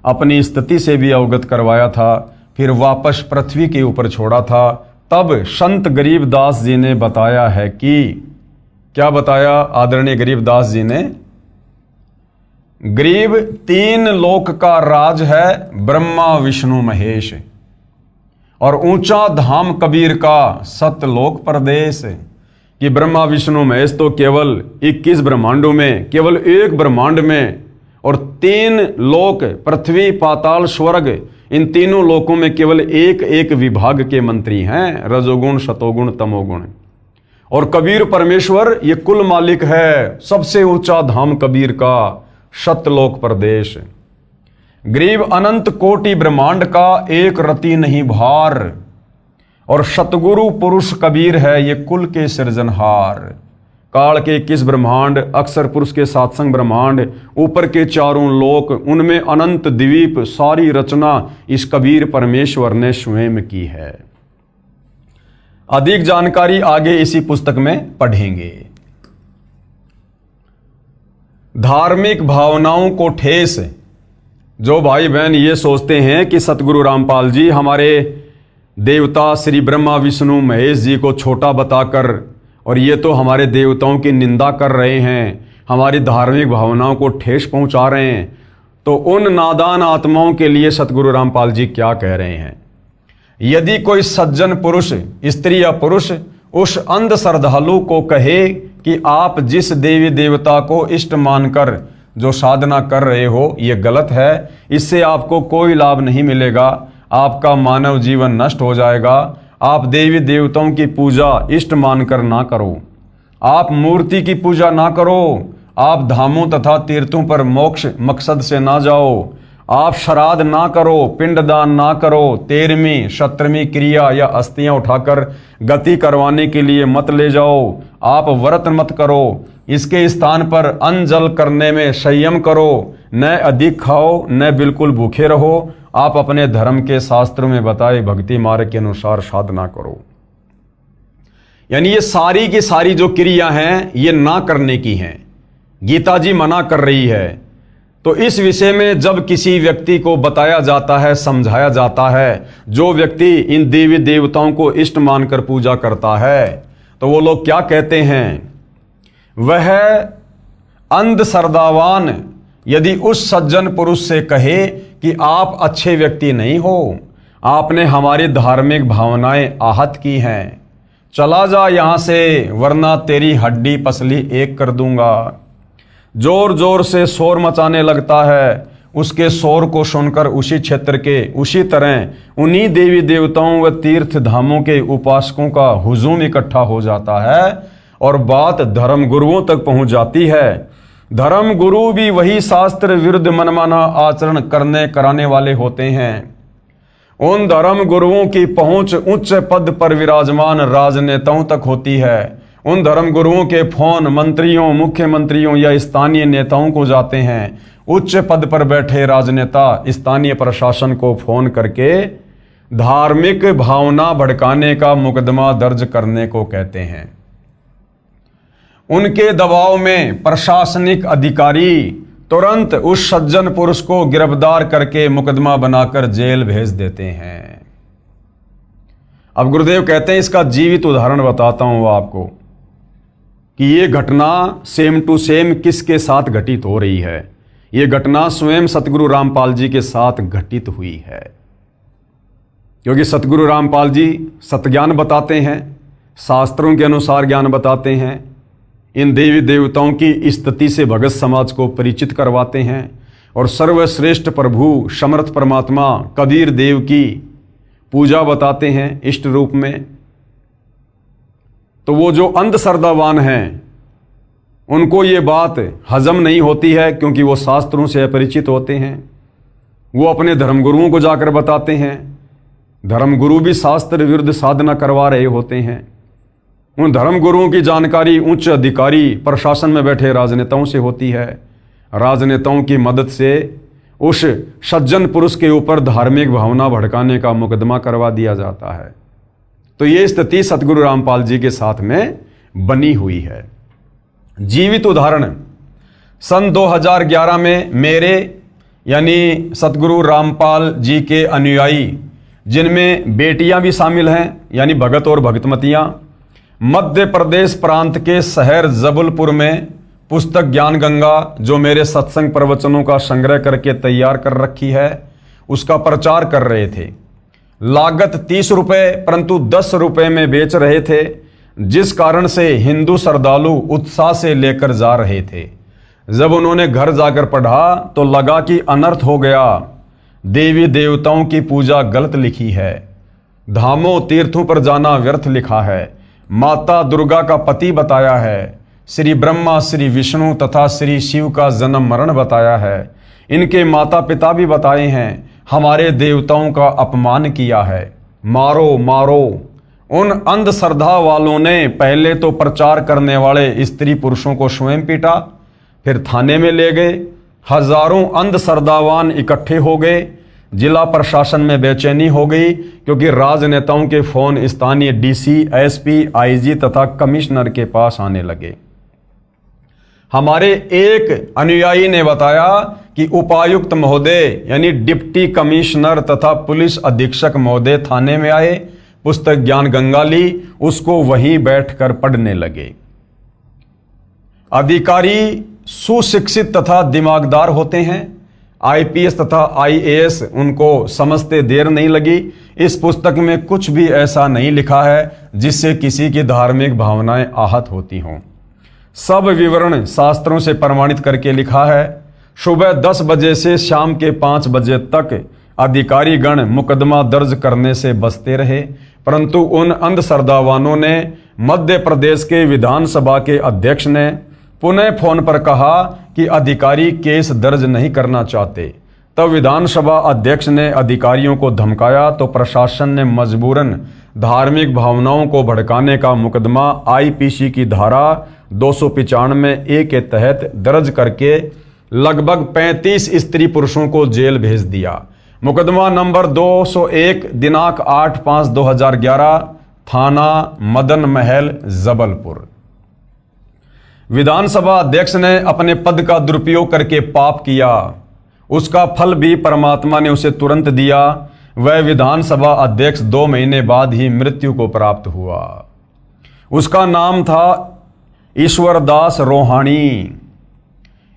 अपनी स्थिति से भी अवगत करवाया था, फिर वापस पृथ्वी के ऊपर छोड़ा था। तब संत गरीबदास जी ने बताया है कि क्या बताया आदरणीय गरीबदास जी ने? गरीब तीन लोक का राज है, ब्रह्मा विष्णु महेश, और ऊंचा धाम कबीर का सतलोक प्रदेश। कि ब्रह्मा विष्णु महेश तो केवल 21 ब्रह्मांडों में, केवल एक ब्रह्मांड में, और तीन लोक पृथ्वी पाताल स्वर्ग, इन तीनों लोकों में केवल एक एक विभाग के मंत्री हैं, रजोगुण सतोगुण तमोगुण। और कबीर परमेश्वर ये कुल मालिक है, सबसे ऊंचा धाम कबीर का सतलोक प्रदेश। गरीब अनंत कोटि ब्रह्मांड का एक रति नहीं भार, और सतगुरु पुरुष कबीर है ये कुल के सृजनहार। काल के 21 ब्रह्मांड, अक्षर पुरुष के सातसंग ब्रह्मांड, ऊपर के चारों लोक, उनमें अनंत द्वीप, सारी रचना इस कबीर परमेश्वर ने स्वयं की है। अधिक जानकारी आगे इसी पुस्तक में पढ़ेंगे। धार्मिक भावनाओं को ठेस, जो भाई बहन ये सोचते हैं कि सतगुरु रामपाल जी हमारे देवता श्री ब्रह्मा विष्णु महेश जी को छोटा बताकर और ये तो हमारे देवताओं की निंदा कर रहे हैं, हमारी धार्मिक भावनाओं को ठेस पहुंचा रहे हैं, तो उन नादान आत्माओं के लिए सतगुरु रामपाल जी क्या कह रहे हैं? यदि कोई सज्जन पुरुष, स्त्री या पुरुष, उस अंध श्रद्धालु को कहे कि आप जिस देवी देवता को इष्ट मानकर जो साधना कर रहे हो ये गलत है, इससे आपको कोई लाभ नहीं मिलेगा, आपका मानव जीवन नष्ट हो जाएगा, आप देवी देवताओं की पूजा इष्ट मानकर ना करो, आप मूर्ति की पूजा ना करो, आप धामों तथा तीर्थों पर मोक्ष मकसद से ना जाओ, आप श्राद्ध ना करो, पिंडदान ना करो, 13वीं 17वीं क्रिया या अस्थियां उठाकर गति करवाने के लिए मत ले जाओ, आप व्रत मत करो, इसके स्थान पर अन्न जल करने में संयम करो, न अधिक खाओ न बिल्कुल भूखे रहो, आप अपने धर्म के शास्त्रों में बताए भक्ति मार्ग के अनुसार साधना करो। यानी ये सारी की सारी जो क्रिया हैं ये ना करने की हैं, गीता जी मना कर रही है। तो इस विषय में जब किसी व्यक्ति को बताया जाता है, समझाया जाता है, जो व्यक्ति इन देवी देवताओं को इष्ट मानकर पूजा करता है, तो वो लोग क्या कहते हैं? वह अंध श्रद्धावान यदि उस सज्जन पुरुष से कहे कि आप अच्छे व्यक्ति नहीं हो, आपने हमारी धार्मिक भावनाएं आहत की हैं, चला जा यहां से वरना तेरी हड्डी पसली एक कर दूंगा। जोर जोर से शोर मचाने लगता है, उसके शोर को सुनकर उसी क्षेत्र के उसी तरह उन्हीं देवी देवताओं व तीर्थ धामों के उपासकों का हुजूम इकट्ठा हो जाता है और बात धर्म गुरुओं तक पहुंच जाती है। धर्म गुरु भी वही शास्त्र विरुद्ध मनमाना आचरण करने कराने वाले होते हैं। उन धर्म गुरुओं की पहुंच उच्च पद पर विराजमान राजनेताओं तक होती है। उन धर्म गुरुओं के फोन मंत्रियों, मुख्यमंत्रियों या स्थानीय नेताओं को जाते हैं। उच्च पद पर बैठे राजनेता स्थानीय प्रशासन को फोन करके धार्मिक भावना भड़काने का मुकदमा दर्ज करने को कहते हैं। उनके दबाव में प्रशासनिक अधिकारी तुरंत उस सज्जन पुरुष को गिरफ्तार करके मुकदमा बनाकर जेल भेज देते हैं। अब गुरुदेव कहते हैं इसका जीवित उदाहरण बताता हूं आपको कि ये घटना सेम टू सेम किसके साथ घटित हो रही है। ये घटना स्वयं सतगुरु रामपाल जी के साथ घटित हुई है। क्योंकि सतगुरु रामपाल जी सतज्ञान बताते हैं, शास्त्रों के अनुसार ज्ञान बताते हैं, इन देवी देवताओं की स्तुति से भगत समाज को परिचित करवाते हैं और सर्वश्रेष्ठ प्रभु समर्थ परमात्मा कबीर देव की पूजा बताते हैं इष्ट रूप में। तो वो जो अंधश्रद्धावान हैं उनको ये बात हजम नहीं होती है, क्योंकि वो शास्त्रों से अपरिचित होते हैं। वो अपने धर्मगुरुओं को जाकर बताते हैं, धर्मगुरु भी शास्त्र विरुद्ध साधना करवा रहे होते हैं। उन धर्मगुरुओं की जानकारी उच्च अधिकारी प्रशासन में बैठे राजनेताओं से होती है। राजनेताओं की मदद से उस सज्जन पुरुष के ऊपर धार्मिक भावना भड़काने का मुकदमा करवा दिया जाता है। तो ये स्थिति सतगुरु रामपाल जी के साथ में बनी हुई है। जीवित उदाहरण, सन 2011 में मेरे यानी सतगुरु रामपाल जी के अनुयायी, जिनमें बेटियां भी शामिल हैं यानी भगत और भगतमतियां, मध्य प्रदेश प्रांत के शहर जबलपुर में पुस्तक ज्ञान गंगा, जो मेरे सत्संग प्रवचनों का संग्रह करके तैयार कर रखी है, उसका प्रचार कर रहे थे। लागत 30 रुपये परंतु 10 रुपये में बेच रहे थे, जिस कारण से हिंदू श्रद्धालु उत्साह से लेकर जा रहे थे। जब उन्होंने घर जाकर पढ़ा तो लगा कि अनर्थ हो गया, देवी देवताओं की पूजा गलत लिखी है, धामों तीर्थों पर जाना व्यर्थ लिखा है, माता दुर्गा का पति बताया है, श्री ब्रह्मा श्री विष्णु तथा श्री शिव का जन्म मरण बताया है, इनके माता पिता भी बताए हैं, हमारे देवताओं का अपमान किया है, मारो मारो। उन अंधश्रद्धा वालों ने पहले तो प्रचार करने वाले स्त्री पुरुषों को स्वयं पीटा, फिर थाने में ले गए। हजारों अंधश्रद्धावान इकट्ठे हो गए। जिला प्रशासन में बेचैनी हो गई, क्योंकि राजनेताओं के फोन स्थानीय डीसी, एसपी, आईजी तथा कमिश्नर के पास आने लगे। हमारे एक अनुयायी ने बताया कि उपायुक्त महोदय यानी डिप्टी कमिश्नर तथा पुलिस अधीक्षक महोदय थाने में आए, पुस्तक ज्ञान गंगा ली, उसको वहीं बैठकर पढ़ने लगे। अधिकारी सुशिक्षित तथा दिमागदार होते हैं, आईपीएस तथा आईएएस, उनको समझते देर नहीं लगी। इस पुस्तक में कुछ भी ऐसा नहीं लिखा है जिससे किसी की धार्मिक भावनाएं आहत होती हों। सब विवरण शास्त्रों से प्रमाणित करके लिखा है। सुबह 10 बजे से शाम के 5 बजे तक अधिकारीगण मुकदमा दर्ज करने से बचते रहे, परंतु उन अंधश्रद्धावानों ने मध्य प्रदेश के विधानसभा के अध्यक्ष ने पुनः फोन पर कहा कि अधिकारी केस दर्ज नहीं करना चाहते। तब विधानसभा अध्यक्ष ने अधिकारियों को धमकाया तो प्रशासन ने मजबूरन धार्मिक भावनाओं को भड़काने का मुकदमा आईपीसी की धारा 295A के तहत दर्ज करके लगभग 35 स्त्री पुरुषों को जेल भेज दिया। मुकदमा नंबर 201 दिनांक 8/5/2011, थाना मदन महल जबलपुर। विधानसभा अध्यक्ष ने अपने पद का दुरुपयोग करके पाप किया, उसका फल भी परमात्मा ने उसे तुरंत दिया। वह विधानसभा अध्यक्ष 2 महीने बाद ही मृत्यु को प्राप्त हुआ। उसका नाम था ईश्वरदास रोहाणी।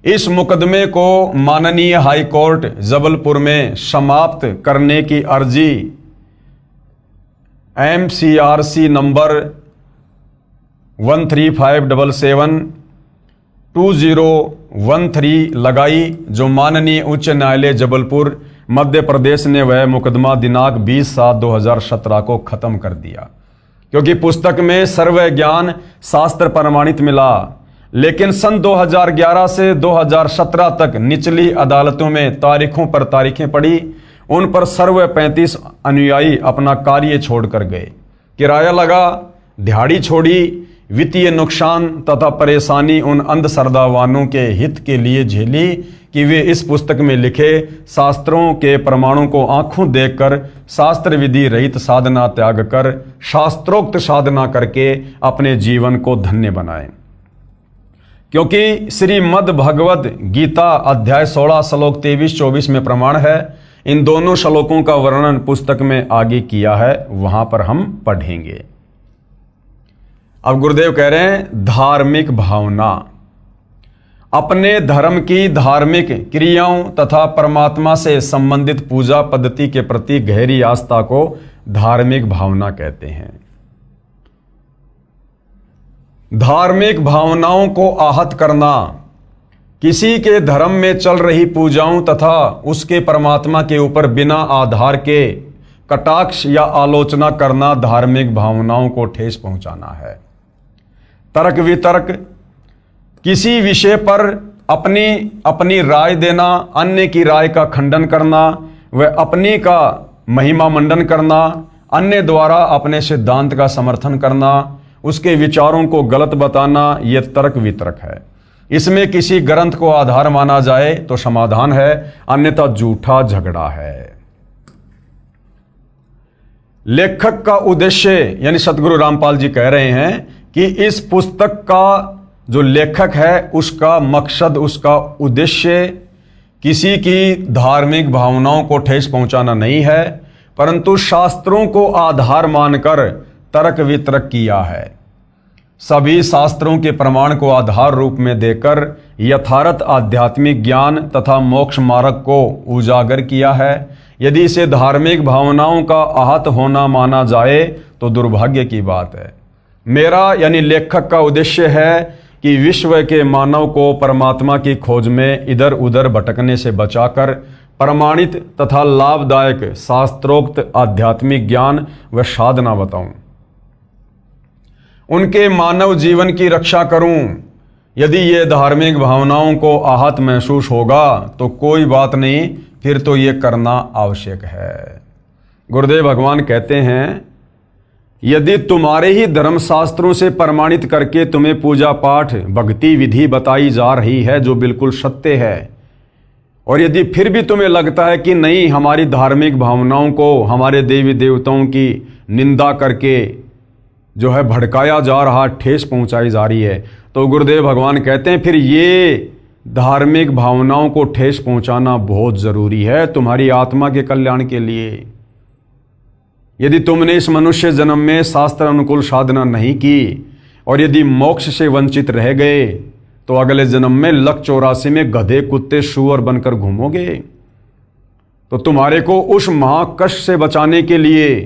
इस मुकदमे को माननीय हाई कोर्ट जबलपुर में समाप्त करने की अर्जी MCRC नंबर 13577/2013 लगाई, जो माननीय उच्च न्यायालय जबलपुर मध्य प्रदेश ने वह मुकदमा दिनांक 20/7/2017 को खत्म कर दिया, क्योंकि पुस्तक में सर्व ज्ञान शास्त्र प्रमाणित मिला। लेकिन सन 2011 से 2017 तक निचली अदालतों में तारीखों पर तारीखें पड़ी, उन पर सर्व 35 अनुयायी अपना कार्य छोड़कर गए। किराया लगा, दिहाड़ी छोड़ी, वित्तीय नुकसान तथा परेशानी उन अंधश्रद्धावानों के हित के लिए झेली कि वे इस पुस्तक में लिखे शास्त्रों के प्रमाणों को आंखों देखकर शास्त्र विधि रहित साधना त्याग कर शास्त्रोक्त साधना करके अपने जीवन को धन्य बनाएं। क्योंकि श्रीमद् भगवद गीता अध्याय 16 श्लोक 23-24 में प्रमाण है। इन दोनों श्लोकों का वर्णन पुस्तक में आगे किया है, वहां पर हम पढ़ेंगे। अब गुरुदेव कह रहे हैं धार्मिक भावना। अपने धर्म की धार्मिक क्रियाओं तथा परमात्मा से संबंधित पूजा पद्धति के प्रति गहरी आस्था को धार्मिक भावना कहते हैं। धार्मिक भावनाओं को आहत करना, किसी के धर्म में चल रही पूजाओं तथा उसके परमात्मा के ऊपर बिना आधार के कटाक्ष या आलोचना करना धार्मिक भावनाओं को ठेस पहुंचाना है। तर्क वितर्क, किसी विषय पर अपनी राय देना, अन्य की राय का खंडन करना व अपनी का महिमा मंडन करना, अन्य द्वारा अपने सिद्धांत का समर्थन करना, उसके विचारों को गलत बताना, यह तर्क वितर्क है। इसमें किसी ग्रंथ को आधार माना जाए तो समाधान है, अन्यथा झूठा झगड़ा है। लेखक का उद्देश्य, यानी सतगुरु रामपाल जी कह रहे हैं कि इस पुस्तक का जो लेखक है उसका मकसद, उसका उद्देश्य किसी की धार्मिक भावनाओं को ठेस पहुंचाना नहीं है, परंतु शास्त्रों को आधार मानकर तर्क वितर्क किया है। सभी शास्त्रों के प्रमाण को आधार रूप में देकर यथार्थ आध्यात्मिक ज्ञान तथा मोक्ष मार्ग को उजागर किया है। यदि इसे धार्मिक भावनाओं का आहत होना माना जाए तो दुर्भाग्य की बात है। मेरा यानी लेखक का उद्देश्य है कि विश्व के मानव को परमात्मा की खोज में इधर उधर भटकने से बचाकर प्रमाणित तथा लाभदायक शास्त्रोक्त आध्यात्मिक ज्ञान व साधना बताऊं, उनके मानव जीवन की रक्षा करूं। यदि ये धार्मिक भावनाओं को आहत महसूस होगा तो कोई बात नहीं, फिर तो ये करना आवश्यक है। गुरुदेव भगवान कहते हैं, यदि तुम्हारे ही धर्मशास्त्रों से प्रमाणित करके तुम्हें पूजा पाठ भक्ति विधि बताई जा रही है जो बिल्कुल सत्य है, और यदि फिर भी तुम्हें लगता है कि नहीं, हमारी धार्मिक भावनाओं को हमारे देवी देवताओं की निंदा करके जो है भड़काया जा रहा, ठेस पहुंचाई जा रही है, तो गुरुदेव भगवान कहते हैं फिर ये धार्मिक भावनाओं को ठेस पहुंचाना बहुत जरूरी है तुम्हारी आत्मा के कल्याण के लिए। यदि तुमने इस मनुष्य जन्म में शास्त्र अनुकूल साधना नहीं की और यदि मोक्ष से वंचित रह गए तो अगले जन्म में लक 84 में गधे कुत्ते सूअर बनकर घूमोगे। तो तुम्हारे को उस महाकष्ट से बचाने के लिए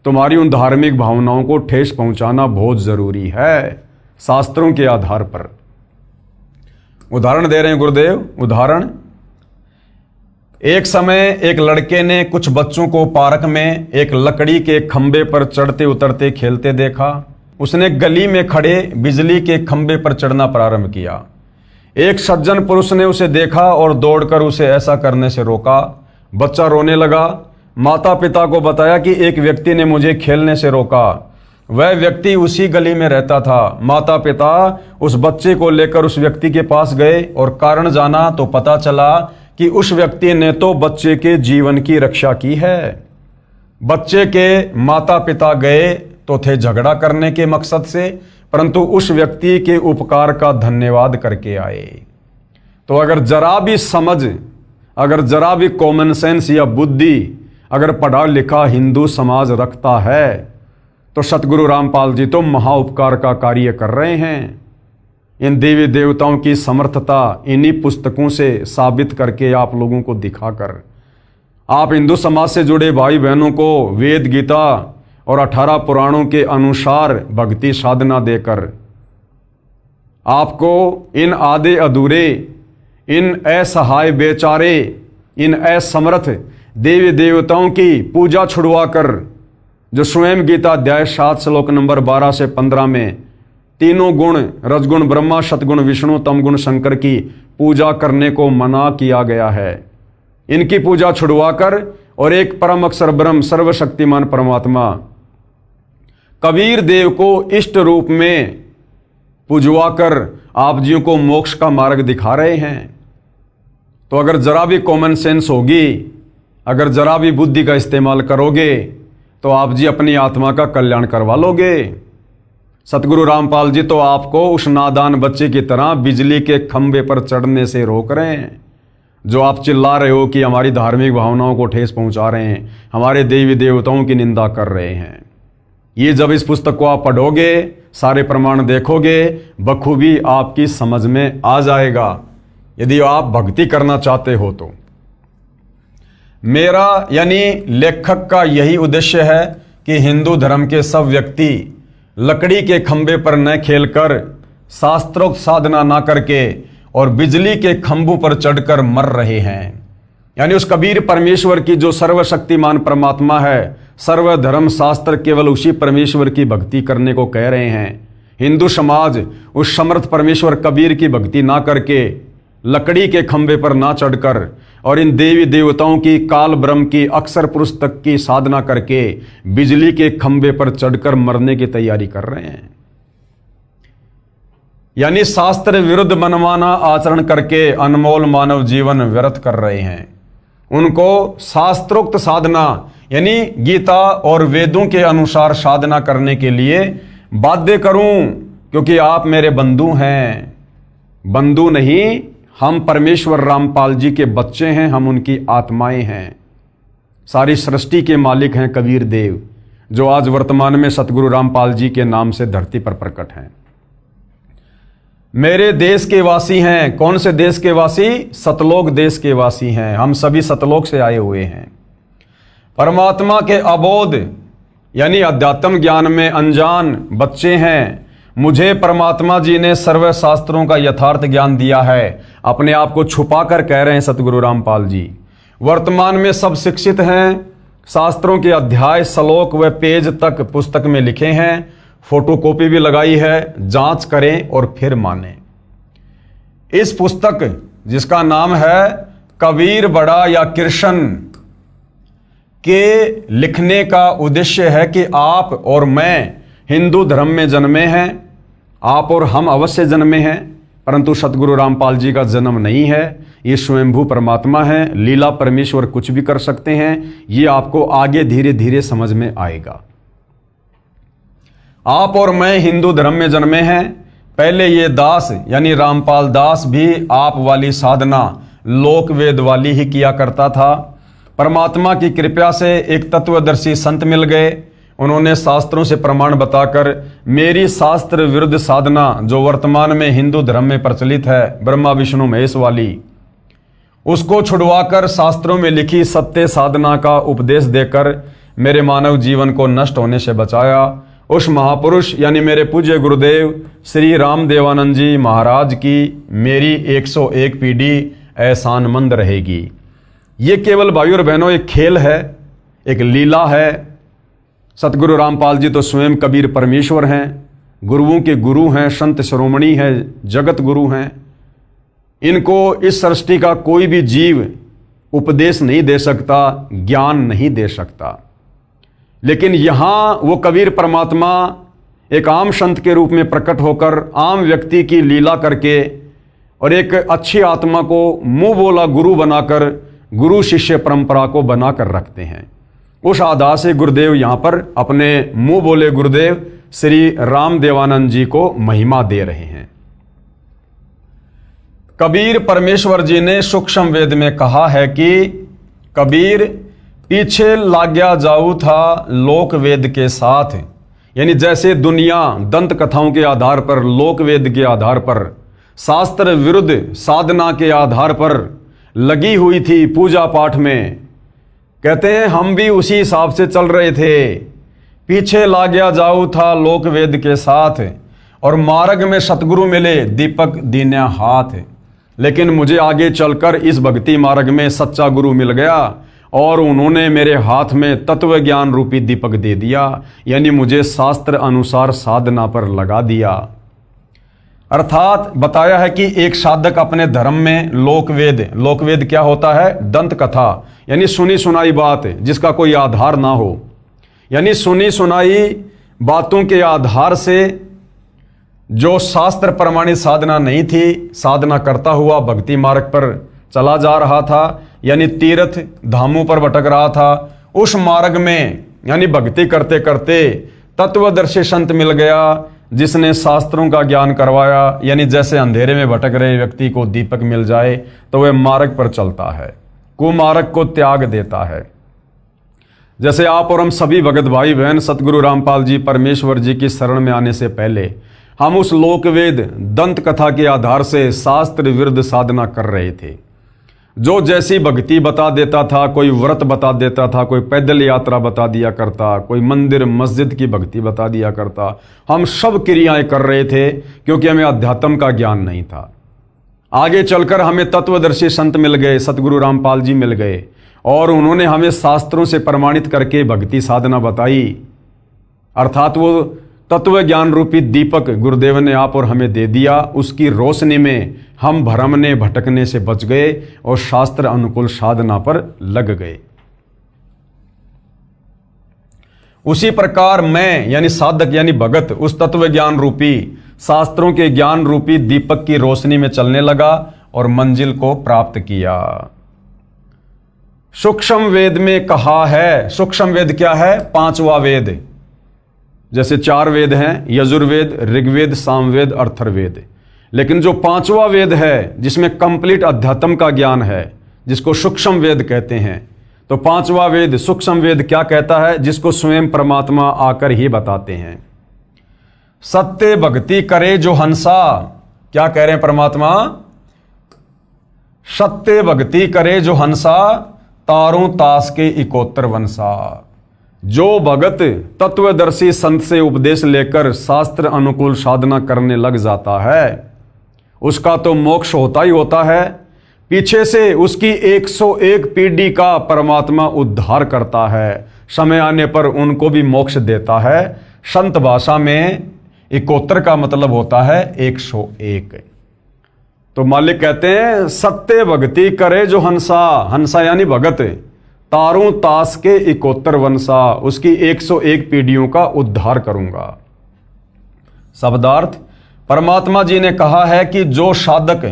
तुम्हारी उन धार्मिक भावनाओं को ठेस पहुंचाना बहुत जरूरी है, शास्त्रों के आधार पर। उदाहरण दे रहे हैं गुरुदेव। उदाहरण, एक समय एक लड़के ने कुछ बच्चों को पार्क में एक लकड़ी के खंबे पर चढ़ते उतरते खेलते देखा। उसने गली में खड़े बिजली के खंबे पर चढ़ना प्रारंभ किया। एक सज्जन पुरुष ने उसे देखा और दौड़कर उसे ऐसा करने से रोका। बच्चा रोने लगा। माता पिता को बताया कि एक व्यक्ति ने मुझे खेलने से रोका। वह व्यक्ति उसी गली में रहता था। माता पिता उस बच्चे को लेकर उस व्यक्ति के पास गए और कारण जाना तो पता चला कि उस व्यक्ति ने तो बच्चे के जीवन की रक्षा की है। बच्चे के माता पिता गए तो थे झगड़ा करने के मकसद से, परंतु उस व्यक्ति के उपकार का धन्यवाद करके आए। तो अगर जरा भी समझ, अगर जरा भी कॉमन सेंस या बुद्धि अगर पढ़ा लिखा हिंदू समाज रखता है तो सतगुरु रामपाल जी तो महाउपकार का कार्य कर रहे हैं। इन देवी देवताओं की समर्थता इन्हीं पुस्तकों से साबित करके आप लोगों को दिखाकर, आप हिंदू समाज से जुड़े भाई बहनों को वेद गीता और 18 पुराणों के अनुसार भक्ति साधना देकर आपको इन आधे अधूरे, इन असहाय बेचारे, इन असमर्थ देवी देवताओं की पूजा छुड़वाकर, जो स्वयं गीता अध्याय 7 श्लोक नंबर 12 से 15 में तीनों गुण रजगुण ब्रह्मा, सतगुण विष्णु, तमगुण शंकर की पूजा करने को मना किया गया है, इनकी पूजा छुड़वाकर और एक परम अक्षर ब्रह्म सर्वशक्तिमान परमात्मा कबीर देव को इष्ट रूप में पूजवाकर आप जियों को मोक्ष का मार्ग दिखा रहे हैं। तो अगर जरा भी कॉमन सेंस होगी, अगर जरा भी बुद्धि का इस्तेमाल करोगे तो आप जी अपनी आत्मा का कल्याण करवा लोगे। सतगुरु रामपाल जी तो आपको उस नादान बच्चे की तरह बिजली के खंबे पर चढ़ने से रोक रहे हैं, जो आप चिल्ला रहे हो कि हमारी धार्मिक भावनाओं को ठेस पहुंचा रहे हैं, हमारे देवी देवताओं की निंदा कर रहे हैं। ये जब इस पुस्तक को आप पढ़ोगे सारे प्रमाण देखोगे, बखूबी आपकी समझ में आ जाएगा, यदि आप भक्ति करना चाहते हो तो। मेरा यानी लेखक का यही उद्देश्य है कि हिंदू धर्म के सब व्यक्ति लकड़ी के खंभे पर न खेलकर, शास्त्रोक्त साधना ना करके और बिजली के खंभों पर चढ़कर मर रहे हैं। यानी उस कबीर परमेश्वर की जो सर्वशक्तिमान परमात्मा है, सर्वधर्म शास्त्र केवल उसी परमेश्वर की भक्ति करने को कह रहे हैं। हिंदू समाज उस समर्थ परमेश्वर कबीर की भक्ति ना करके, लकड़ी के खंभे पर ना चढ़कर और इन देवी देवताओं की, काल ब्रह्म की, अक्षर पुरुष तक की साधना करके बिजली के खंभे पर चढ़कर मरने की तैयारी कर रहे हैं। यानी शास्त्र विरुद्ध मनमाना आचरण करके अनमोल मानव जीवन व्यर्थ कर रहे हैं। उनको शास्त्रोक्त साधना यानी गीता और वेदों के अनुसार साधना करने के लिए बाध्य करूं, क्योंकि आप मेरे बंधु हैं। बंधु नहीं, हम परमेश्वर रामपाल जी के बच्चे हैं, हम उनकी आत्माएं हैं। सारी सृष्टि के मालिक हैं कबीर देव, जो आज वर्तमान में सतगुरु रामपाल जी के नाम से धरती पर प्रकट हैं। मेरे देश के वासी हैं। कौन से देश के वासी? सतलोक देश के वासी हैं। हम सभी सतलोक से आए हुए हैं। परमात्मा के अबोध यानी अध्यात्म ज्ञान में अनजान बच्चे हैं। मुझे परमात्मा जी ने सर्व शास्त्रों का यथार्थ ज्ञान दिया है। अपने आप को छुपा कर कह रहे हैं सतगुरु रामपाल जी। वर्तमान में सब शिक्षित हैं। शास्त्रों के अध्याय, श्लोक व पेज तक पुस्तक में लिखे हैं। फोटोकॉपी भी लगाई है। जांच करें और फिर मानें। इस पुस्तक जिसका नाम है कबीर बड़ा या कृष्ण के लिखने का उद्देश्य है कि आप और मैं हिंदू धर्म में जन्मे हैं। आप और हम अवश्य जन्मे हैं, परंतु सतगुरु रामपाल जी का जन्म नहीं है। ये स्वयंभू परमात्मा है। लीला परमेश्वर कुछ भी कर सकते हैं। ये आपको आगे धीरे धीरे समझ में आएगा। आप और मैं हिंदू धर्म में जन्मे हैं। पहले ये दास यानी रामपाल दास भी आप वाली साधना लोक वेद वाली ही किया करता था। परमात्मा की कृपा से एक तत्वदर्शी संत मिल गए। उन्होंने शास्त्रों से प्रमाण बताकर मेरी शास्त्र विरुद्ध साधना, जो वर्तमान में हिंदू धर्म में प्रचलित है, ब्रह्मा विष्णु महेश वाली, उसको छुड़वाकर शास्त्रों में लिखी सत्य साधना का उपदेश देकर मेरे मानव जीवन को नष्ट होने से बचाया। उस महापुरुष यानी मेरे पूज्य गुरुदेव श्री राम देवानंद जी महाराज की मेरी 101 पीढ़ी एहसानमंद रहेगी। ये केवल भाइयों और बहनों एक खेल है, एक लीला है। सतगुरु रामपाल जी तो स्वयं कबीर परमेश्वर हैं, गुरुओं के गुरु हैं, संत शिरोमणि हैं, जगत गुरु हैं। इनको इस सृष्टि का कोई भी जीव उपदेश नहीं दे सकता, ज्ञान नहीं दे सकता। लेकिन यहाँ वो कबीर परमात्मा एक आम संत के रूप में प्रकट होकर आम व्यक्ति की लीला करके और एक अच्छी आत्मा को मुंह बोला गुरु बनाकर गुरु शिष्य परंपरा को बनाकर रखते हैं। उस आधार से गुरुदेव यहाँ पर अपने मुंह बोले गुरुदेव श्री राम देवानंद जी को महिमा दे रहे हैं। कबीर परमेश्वर जी ने सूक्ष्म वेद में कहा है कि कबीर पीछे लाग्या जाऊ था लोक वेद के साथ। यानी जैसे दुनिया दंत कथाओं के आधार पर, लोक वेद के आधार पर, शास्त्र विरुद्ध साधना के आधार पर लगी हुई थी पूजा पाठ में, कहते हैं हम भी उसी हिसाब से चल रहे थे। पीछे लाग्या जाऊ था लोक वेद के साथ और मार्ग में सतगुरु मिले दीपक दीन्या हाथ। लेकिन मुझे आगे चलकर इस भक्ति मार्ग में सच्चा गुरु मिल गया और उन्होंने मेरे हाथ में तत्व ज्ञान रूपी दीपक दे दिया। यानी मुझे शास्त्र अनुसार साधना पर लगा दिया। अर्थात बताया है कि एक साधक अपने धर्म में लोकवेद क्या होता है? दंत कथा, यानी सुनी सुनाई बात जिसका कोई आधार ना हो। यानी सुनी सुनाई बातों के आधार से जो शास्त्र प्रमाणित साधना नहीं थी, साधना करता हुआ भक्ति मार्ग पर चला जा रहा था, यानी तीर्थ धामों पर भटक रहा था। उस मार्ग में यानी भक्ति करते करते तत्वदर्शी संत मिल गया जिसने शास्त्रों का ज्ञान करवाया। यानी जैसे अंधेरे में भटक रहे व्यक्ति को दीपक मिल जाए तो वह मार्ग पर चलता है, कुमार्ग को त्याग देता है। जैसे आप और हम सभी भगत भाई बहन सतगुरु रामपाल जी परमेश्वर जी की शरण में आने से पहले हम उस लोकवेद दंत कथा के आधार से शास्त्र विरुद्ध साधना कर रहे थे। जो जैसी भक्ति बता देता था, कोई व्रत बता देता था, कोई पैदल यात्रा बता दिया करता, कोई मंदिर मस्जिद की भक्ति बता दिया करता। हम सब क्रियाएं कर रहे थे क्योंकि हमें अध्यात्म का ज्ञान नहीं था। आगे चलकर हमें तत्वदर्शी संत मिल गए, सतगुरु रामपाल जी मिल गए और उन्होंने हमें शास्त्रों से प्रमाणित करके भक्ति साधना बताई। अर्थात वो तत्व ज्ञान रूपी दीपक गुरुदेव ने आप और हमें दे दिया। उसकी रोशनी में हम भ्रमने भटकने से बच गए और शास्त्र अनुकूल साधना पर लग गए। उसी प्रकार मैं यानी साधक यानी भगत उस तत्व ज्ञान रूपी शास्त्रों के ज्ञान रूपी दीपक की रोशनी में चलने लगा और मंजिल को प्राप्त किया। सूक्ष्म वेद में कहा है, सूक्ष्म वेद क्या है? पांचवा वेद। जैसे 4 वेद हैं, यजुर्वेद, ऋग्वेद, सामवेद, अथर्ववेद। लेकिन जो पांचवा वेद है जिसमें कंप्लीट अध्यात्म का ज्ञान है, जिसको सूक्ष्म वेद कहते हैं, तो पांचवा वेद सूक्ष्म वेद क्या कहता है? जिसको स्वयं परमात्मा आकर ही बताते हैं। सत्य भक्ति करे जो हंसा, क्या कह रहे हैं परमात्मा? सत्य भक्ति करे जो हंसा, तारों तास के इकोत्तर वंशा। जो भगत तत्वदर्शी संत से उपदेश लेकर शास्त्र अनुकूल साधना करने लग जाता है उसका तो मोक्ष होता ही होता है। पीछे से उसकी 101 पीढ़ी का परमात्मा उद्धार करता है। समय आने पर उनको भी मोक्ष देता है। संत भाषा में इकोत्तर का मतलब होता है 101। तो मालिक कहते हैं सत्य भक्ति करे जो हंसा, हंसा यानी भगत, तारों तास के इकोत्तर वंशा, उसकी 101 पीढ़ियों का उद्धार करूंगा। शब्दार्थ, परमात्मा जी ने कहा है कि जो साधक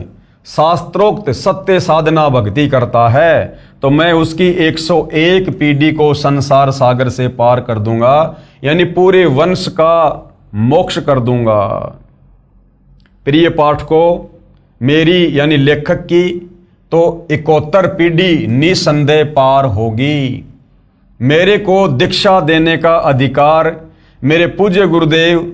शास्त्रोक्त सत्य साधना भक्ति करता है तो मैं उसकी 101 पीढ़ी को संसार सागर से पार कर दूंगा, यानी पूरे वंश का मोक्ष कर दूंगा। प्रिय पाठकों, मेरी यानी लेखक की तो 71 पीढ़ी निसंदेह पार होगी। मेरे को दीक्षा देने का अधिकार मेरे पूज्य गुरुदेव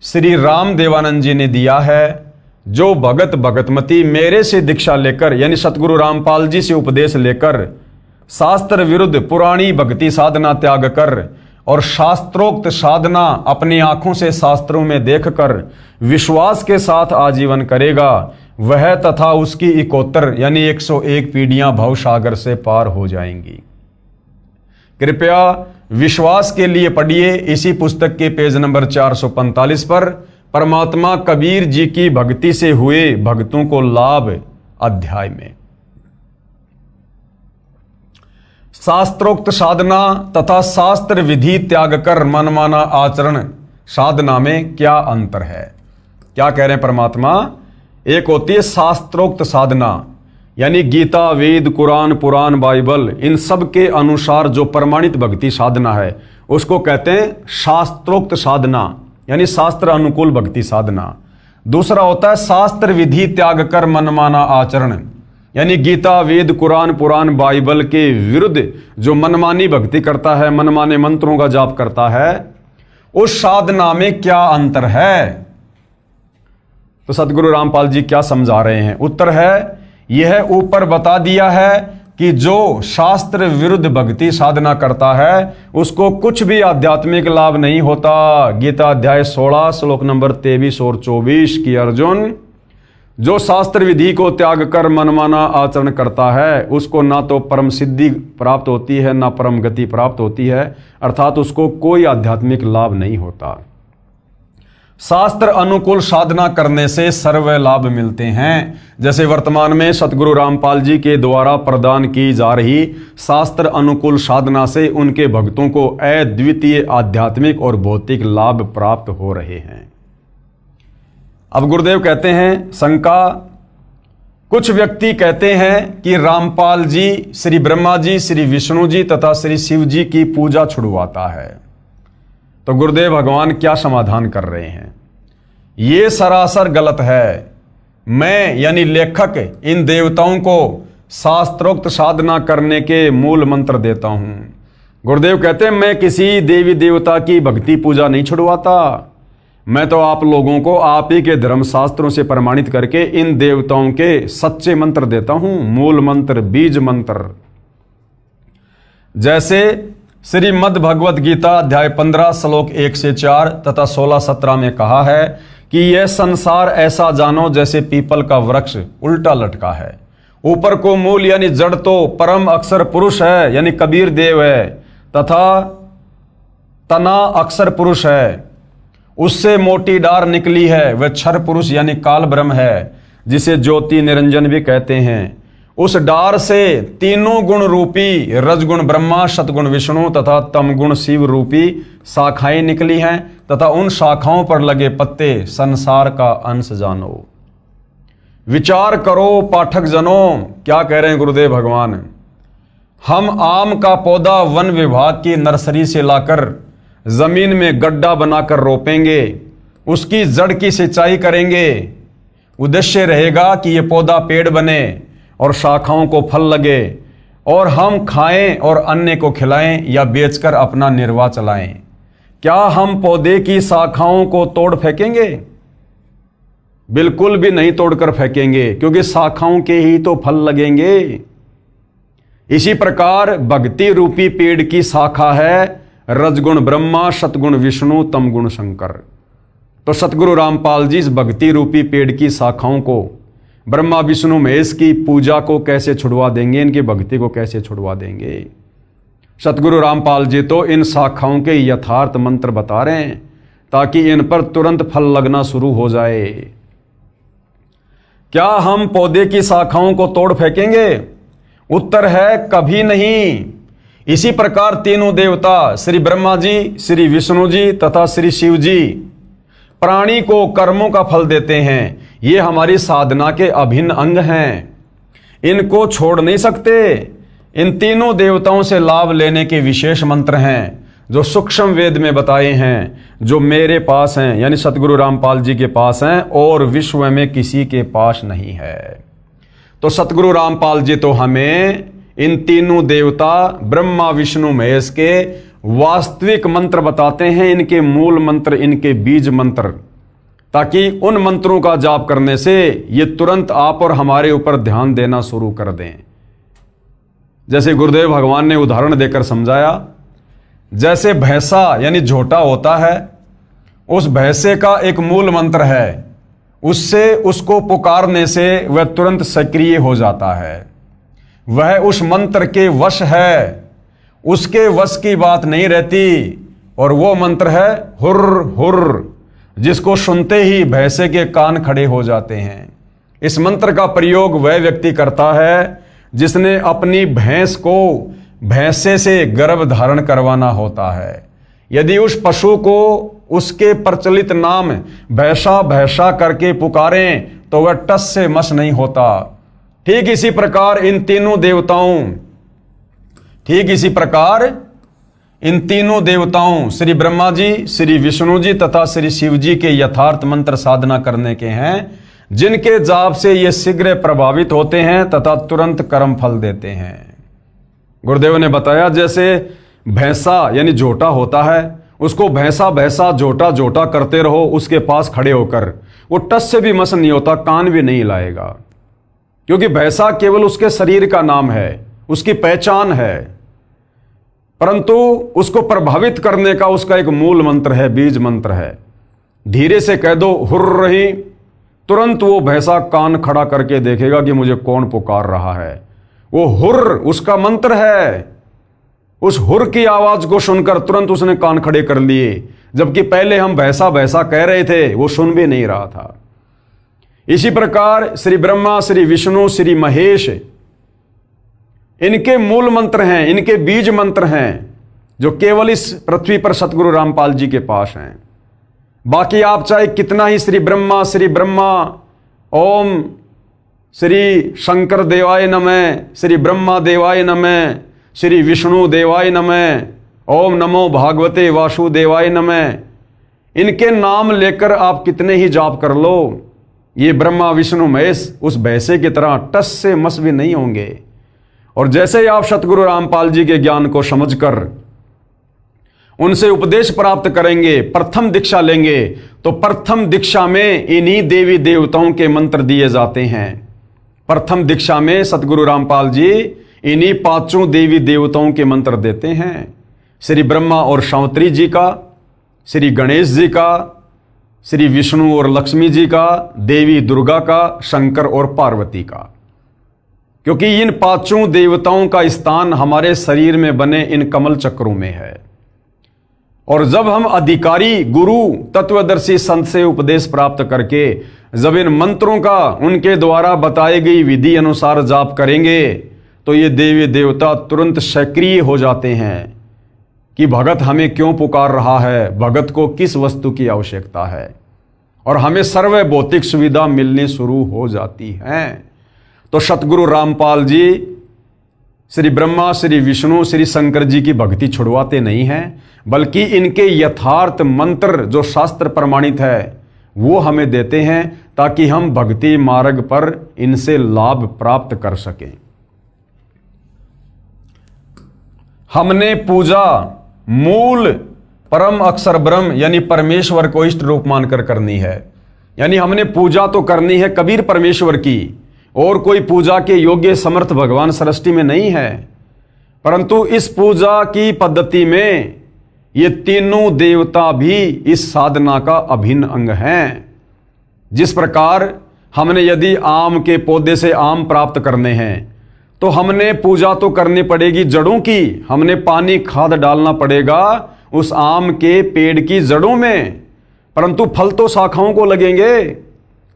श्री राम देवानंद जी ने दिया है। जो भगत भगतमती मेरे से दीक्षा लेकर यानी सतगुरु रामपाल जी से उपदेश लेकर शास्त्र विरुद्ध पुरानी भक्ति साधना त्याग कर और शास्त्रोक्त साधना अपनी आंखों से शास्त्रों में देखकर विश्वास के साथ आजीवन करेगा, वह तथा उसकी इकोत्तर यानी 101 पीढ़ियां भवसागर से पार हो जाएंगी। कृपया विश्वास के लिए पढ़िए इसी पुस्तक के पेज नंबर 445 पर परमात्मा कबीर जी की भक्ति से हुए भक्तों को लाभ अध्याय में। शास्त्रोक्त साधना तथा शास्त्र विधि त्याग कर मनमाना आचरण साधना में क्या अंतर है? क्या कह रहे हैं परमात्मा? एक होती है शास्त्रोक्त साधना, यानी गीता, वेद, कुरान, पुराण, बाइबल, इन सब के अनुसार जो प्रमाणित भक्ति साधना है उसको कहते हैं शास्त्रोक्त साधना, यानी शास्त्र अनुकूल भक्ति साधना। दूसरा होता है शास्त्र विधि त्याग कर मनमाना आचरण, यानी गीता, वेद, कुरान, पुराण, बाइबल के विरुद्ध जो मनमानी भक्ति करता है, मनमाने मंत्रों का जाप करता है, उस साधना में क्या अंतर है? तो सतगुरु रामपाल जी क्या समझा रहे हैं? उत्तर है यह ऊपर बता दिया है कि जो शास्त्र विरुद्ध भक्ति साधना करता है उसको कुछ भी आध्यात्मिक लाभ नहीं होता। गीता अध्याय 16 श्लोक नंबर 23 और 24 की अर्जुन, जो शास्त्र विधि को त्याग कर मनमाना आचरण करता है उसको ना तो परम सिद्धि प्राप्त होती है ना परम गति प्राप्त होती है, अर्थात उसको कोई आध्यात्मिक लाभ नहीं होता। शास्त्र अनुकूल साधना करने से सर्व लाभ मिलते हैं। जैसे वर्तमान में सतगुरु रामपाल जी के द्वारा प्रदान की जा रही शास्त्र अनुकूल साधना से उनके भक्तों को अद्वितीय आध्यात्मिक और भौतिक लाभ प्राप्त हो रहे हैं। अब गुरुदेव कहते हैं शंका, कुछ व्यक्ति कहते हैं कि रामपाल जी श्री ब्रह्मा जी, श्री विष्णु जी तथा श्री शिव जी की पूजा छुड़वाता है। तो गुरुदेव भगवान क्या समाधान कर रहे हैं? ये सरासर गलत है। मैं यानी लेखक इन देवताओं को शास्त्रोक्त साधना करने के मूल मंत्र देता हूं। गुरुदेव कहते हैं मैं किसी देवी देवता की भक्ति पूजा नहीं छुड़वाता, मैं तो आप लोगों को आप ही के धर्मशास्त्रों से प्रमाणित करके इन देवताओं के सच्चे मंत्र देता हूं, मूल मंत्र, बीज मंत्र। जैसे श्रीमद् भगवद गीता अध्याय 15 श्लोक 1 से 4 तथा 16-17 में कहा है कि यह संसार ऐसा जानो जैसे पीपल का वृक्ष उल्टा लटका है, ऊपर को मूल यानी जड़ तो परम अक्षर पुरुष है यानी कबीर देव है, तथा तना अक्षर पुरुष है, उससे मोटी डार निकली है वह क्षर पुरुष यानी काल ब्रह्म है, जिसे ज्योति निरंजन भी कहते हैं। उस डार से तीनों गुण रूपी रजगुण ब्रह्मा, सतगुण विष्णु तथा तमगुण शिव रूपी शाखाएं निकली हैं, तथा उन शाखाओं पर लगे पत्ते संसार का अंश जानो। विचार करो पाठक जनों, क्या कह रहे हैं गुरुदेव भगवान। हम आम का पौधा वन विभाग की नर्सरी से लाकर जमीन में गड्ढा बनाकर रोपेंगे, उसकी जड़ की सिंचाई करेंगे। उद्देश्य रहेगा कि यह पौधा पेड़ बने और शाखाओं को फल लगे और हम खाएं और अन्य को खिलाएं या बेचकर अपना निर्वाह चलाएं। क्या हम पौधे की शाखाओं को तोड़ फेंकेंगे? बिल्कुल भी नहीं तोड़कर फेंकेंगे, क्योंकि शाखाओं के ही तो फल लगेंगे। इसी प्रकार भक्ति रूपी पेड़ की शाखा है रजगुण ब्रह्मा, सतगुण विष्णु, तमगुण शंकर। तो सतगुरु रामपाल जी इस भक्ति रूपी पेड़ की शाखाओं को, ब्रह्मा विष्णु महेश की पूजा को कैसे छुड़वा देंगे, इनकी भक्ति को कैसे छुड़वा देंगे। सतगुरु रामपाल जी तो इन शाखाओं के यथार्थ मंत्र बता रहे हैं ताकि इन पर तुरंत फल लगना शुरू हो जाए। क्या हम पौधे की शाखाओं को तोड़ फेंकेंगे? उत्तर है कभी नहीं। इसी प्रकार तीनों देवता श्री ब्रह्मा जी, श्री विष्णु जी तथा श्री शिव जी प्राणी को कर्मों का फल देते हैं। ये हमारी साधना के अभिन्न अंग हैं, इनको छोड़ नहीं सकते। इन तीनों देवताओं से लाभ लेने के विशेष मंत्र हैं जो सूक्ष्म वेद में बताए हैं, जो मेरे पास हैं यानी सतगुरु रामपाल जी के पास हैं और विश्व में किसी के पास नहीं है। तो सतगुरु रामपाल जी तो हमें इन तीनों देवता ब्रह्मा विष्णु महेश के वास्तविक मंत्र बताते हैं, इनके मूल मंत्र, इनके बीज मंत्र, ताकि उन मंत्रों का जाप करने से ये तुरंत आप और हमारे ऊपर ध्यान देना शुरू कर दें। जैसे गुरुदेव भगवान ने उदाहरण देकर समझाया, जैसे भैंसा यानी झोटा होता है, उस भैंसे का एक मूल मंत्र है, उससे उसको पुकारने से वह तुरंत सक्रिय हो जाता है। वह उस मंत्र के वश है, उसके वश की बात नहीं रहती। और वो मंत्र है हुर्र हुर्र, जिसको सुनते ही भैंसे के कान खड़े हो जाते हैं। इस मंत्र का प्रयोग वह व्यक्ति करता है जिसने अपनी भैंस को भैंसे से गर्भ धारण करवाना होता है। यदि उस पशु को उसके प्रचलित नाम भैंसा भैंसा करके पुकारें तो वह टस से मस नहीं होता। ठीक इसी प्रकार इन तीनों देवताओं श्री ब्रह्मा जी, श्री विष्णु जी तथा श्री शिव जी के यथार्थ मंत्र साधना करने के हैं, जिनके जाप से ये शीघ्र प्रभावित होते हैं तथा तुरंत कर्म फल देते हैं। गुरुदेव ने बताया जैसे भैंसा यानी झोटा होता है, उसको भैंसा भैंसा झोटा झोटा करते रहो उसके पास खड़े होकर, वो टस से भी मस नहीं होता, कान भी नहीं लाएगा, क्योंकि भैंसा केवल उसके शरीर का नाम है, उसकी पहचान है। परंतु उसको प्रभावित करने का उसका एक मूल मंत्र है, बीज मंत्र है। धीरे से कह दो हुर्र रही, तुरंत वो भैंसा कान खड़ा करके देखेगा कि मुझे कौन पुकार रहा है। वो हुर्र उसका मंत्र है। उस हुर्र की आवाज को सुनकर तुरंत उसने कान खड़े कर लिए, जबकि पहले हम भैंसा भैंसा कह रहे थे, वो सुन भी नहीं रहा था। इसी प्रकार श्री ब्रह्मा, श्री विष्णु, श्री महेश, इनके मूल मंत्र हैं, इनके बीज मंत्र हैं, जो केवल इस पृथ्वी पर सतगुरु रामपाल जी के पास हैं। बाकी आप चाहे कितना ही श्री ब्रह्मा ओम श्री शंकर देवाय नमः, श्री ब्रह्मा देवाय नमः, श्री विष्णु देवाय नमः, ओम नमो भागवते वासुदेवाय नमः, इनके नाम लेकर आप कितने ही जाप कर लो, ये ब्रह्मा विष्णु महेश उस भैंसे की तरह टस से मस भी नहीं होंगे। और जैसे ही आप सतगुरु रामपाल जी के ज्ञान को समझकर उनसे उपदेश प्राप्त करेंगे, प्रथम दीक्षा लेंगे, तो प्रथम दीक्षा में इन्हीं देवी देवताओं के मंत्र दिए जाते हैं। प्रथम दीक्षा में सतगुरु रामपाल जी इन्हीं पांचों देवी देवताओं के मंत्र देते हैं। श्री ब्रह्मा और शावत्री जी का, श्री गणेश जी का, श्री विष्णु और लक्ष्मी जी का, देवी दुर्गा का, शंकर और पार्वती का। क्योंकि इन पांचों देवताओं का स्थान हमारे शरीर में बने इन कमल चक्रों में है। और जब हम अधिकारी गुरु तत्वदर्शी संत से उपदेश प्राप्त करके जब इन मंत्रों का उनके द्वारा बताई गई विधि अनुसार जाप करेंगे तो ये देवी देवता तुरंत सक्रिय हो जाते हैं कि भगत हमें क्यों पुकार रहा है, भगत को किस वस्तु की आवश्यकता है, और हमें सर्व भौतिक सुविधा मिलनी शुरू हो जाती है। तो सतगुरु रामपाल जी श्री ब्रह्मा, श्री विष्णु, श्री शंकर जी की भक्ति छुड़वाते नहीं हैं, बल्कि इनके यथार्थ मंत्र जो शास्त्र प्रमाणित है वो हमें देते हैं ताकि हम भक्ति मार्ग पर इनसे लाभ प्राप्त कर सकें। हमने पूजा मूल परम अक्षर ब्रह्म यानी परमेश्वर को इष्ट रूप मानकर करनी है। यानी हमने पूजा तो करनी है कबीर परमेश्वर की, और कोई पूजा के योग्य समर्थ भगवान सृष्टि में नहीं है। परंतु इस पूजा की पद्धति में ये तीनों देवता भी इस साधना का अभिन्न अंग हैं। जिस प्रकार हमने यदि आम के पौधे से आम प्राप्त करने हैं तो हमने पूजा तो करनी पड़ेगी जड़ों की, हमने पानी खाद डालना पड़ेगा उस आम के पेड़ की जड़ों में, परंतु फल तो शाखाओं को लगेंगे।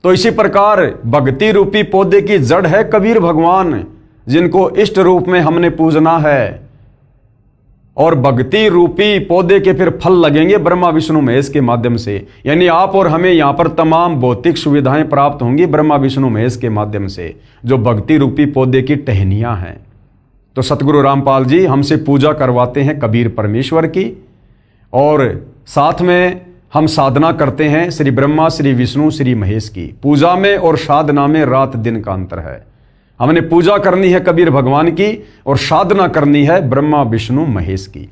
तो इसी प्रकार भक्ति रूपी पौधे की जड़ है कबीर भगवान, जिनको इष्ट रूप में हमने पूजना है, और भक्ति रूपी पौधे के फिर फल लगेंगे ब्रह्मा विष्णु महेश के माध्यम से। यानी आप और हमें यहाँ पर तमाम भौतिक सुविधाएं प्राप्त होंगी ब्रह्मा विष्णु महेश के माध्यम से, जो भक्ति रूपी पौधे की टहनियां हैं। तो सतगुरु रामपाल जी हमसे पूजा करवाते हैं कबीर परमेश्वर की, और साथ में हम साधना करते हैं श्री ब्रह्मा, श्री विष्णु, श्री महेश की। पूजा में और साधना में रात दिन का अंतर है। हमने पूजा करनी है कबीर भगवान की और साधना करनी है ब्रह्मा विष्णु महेश की।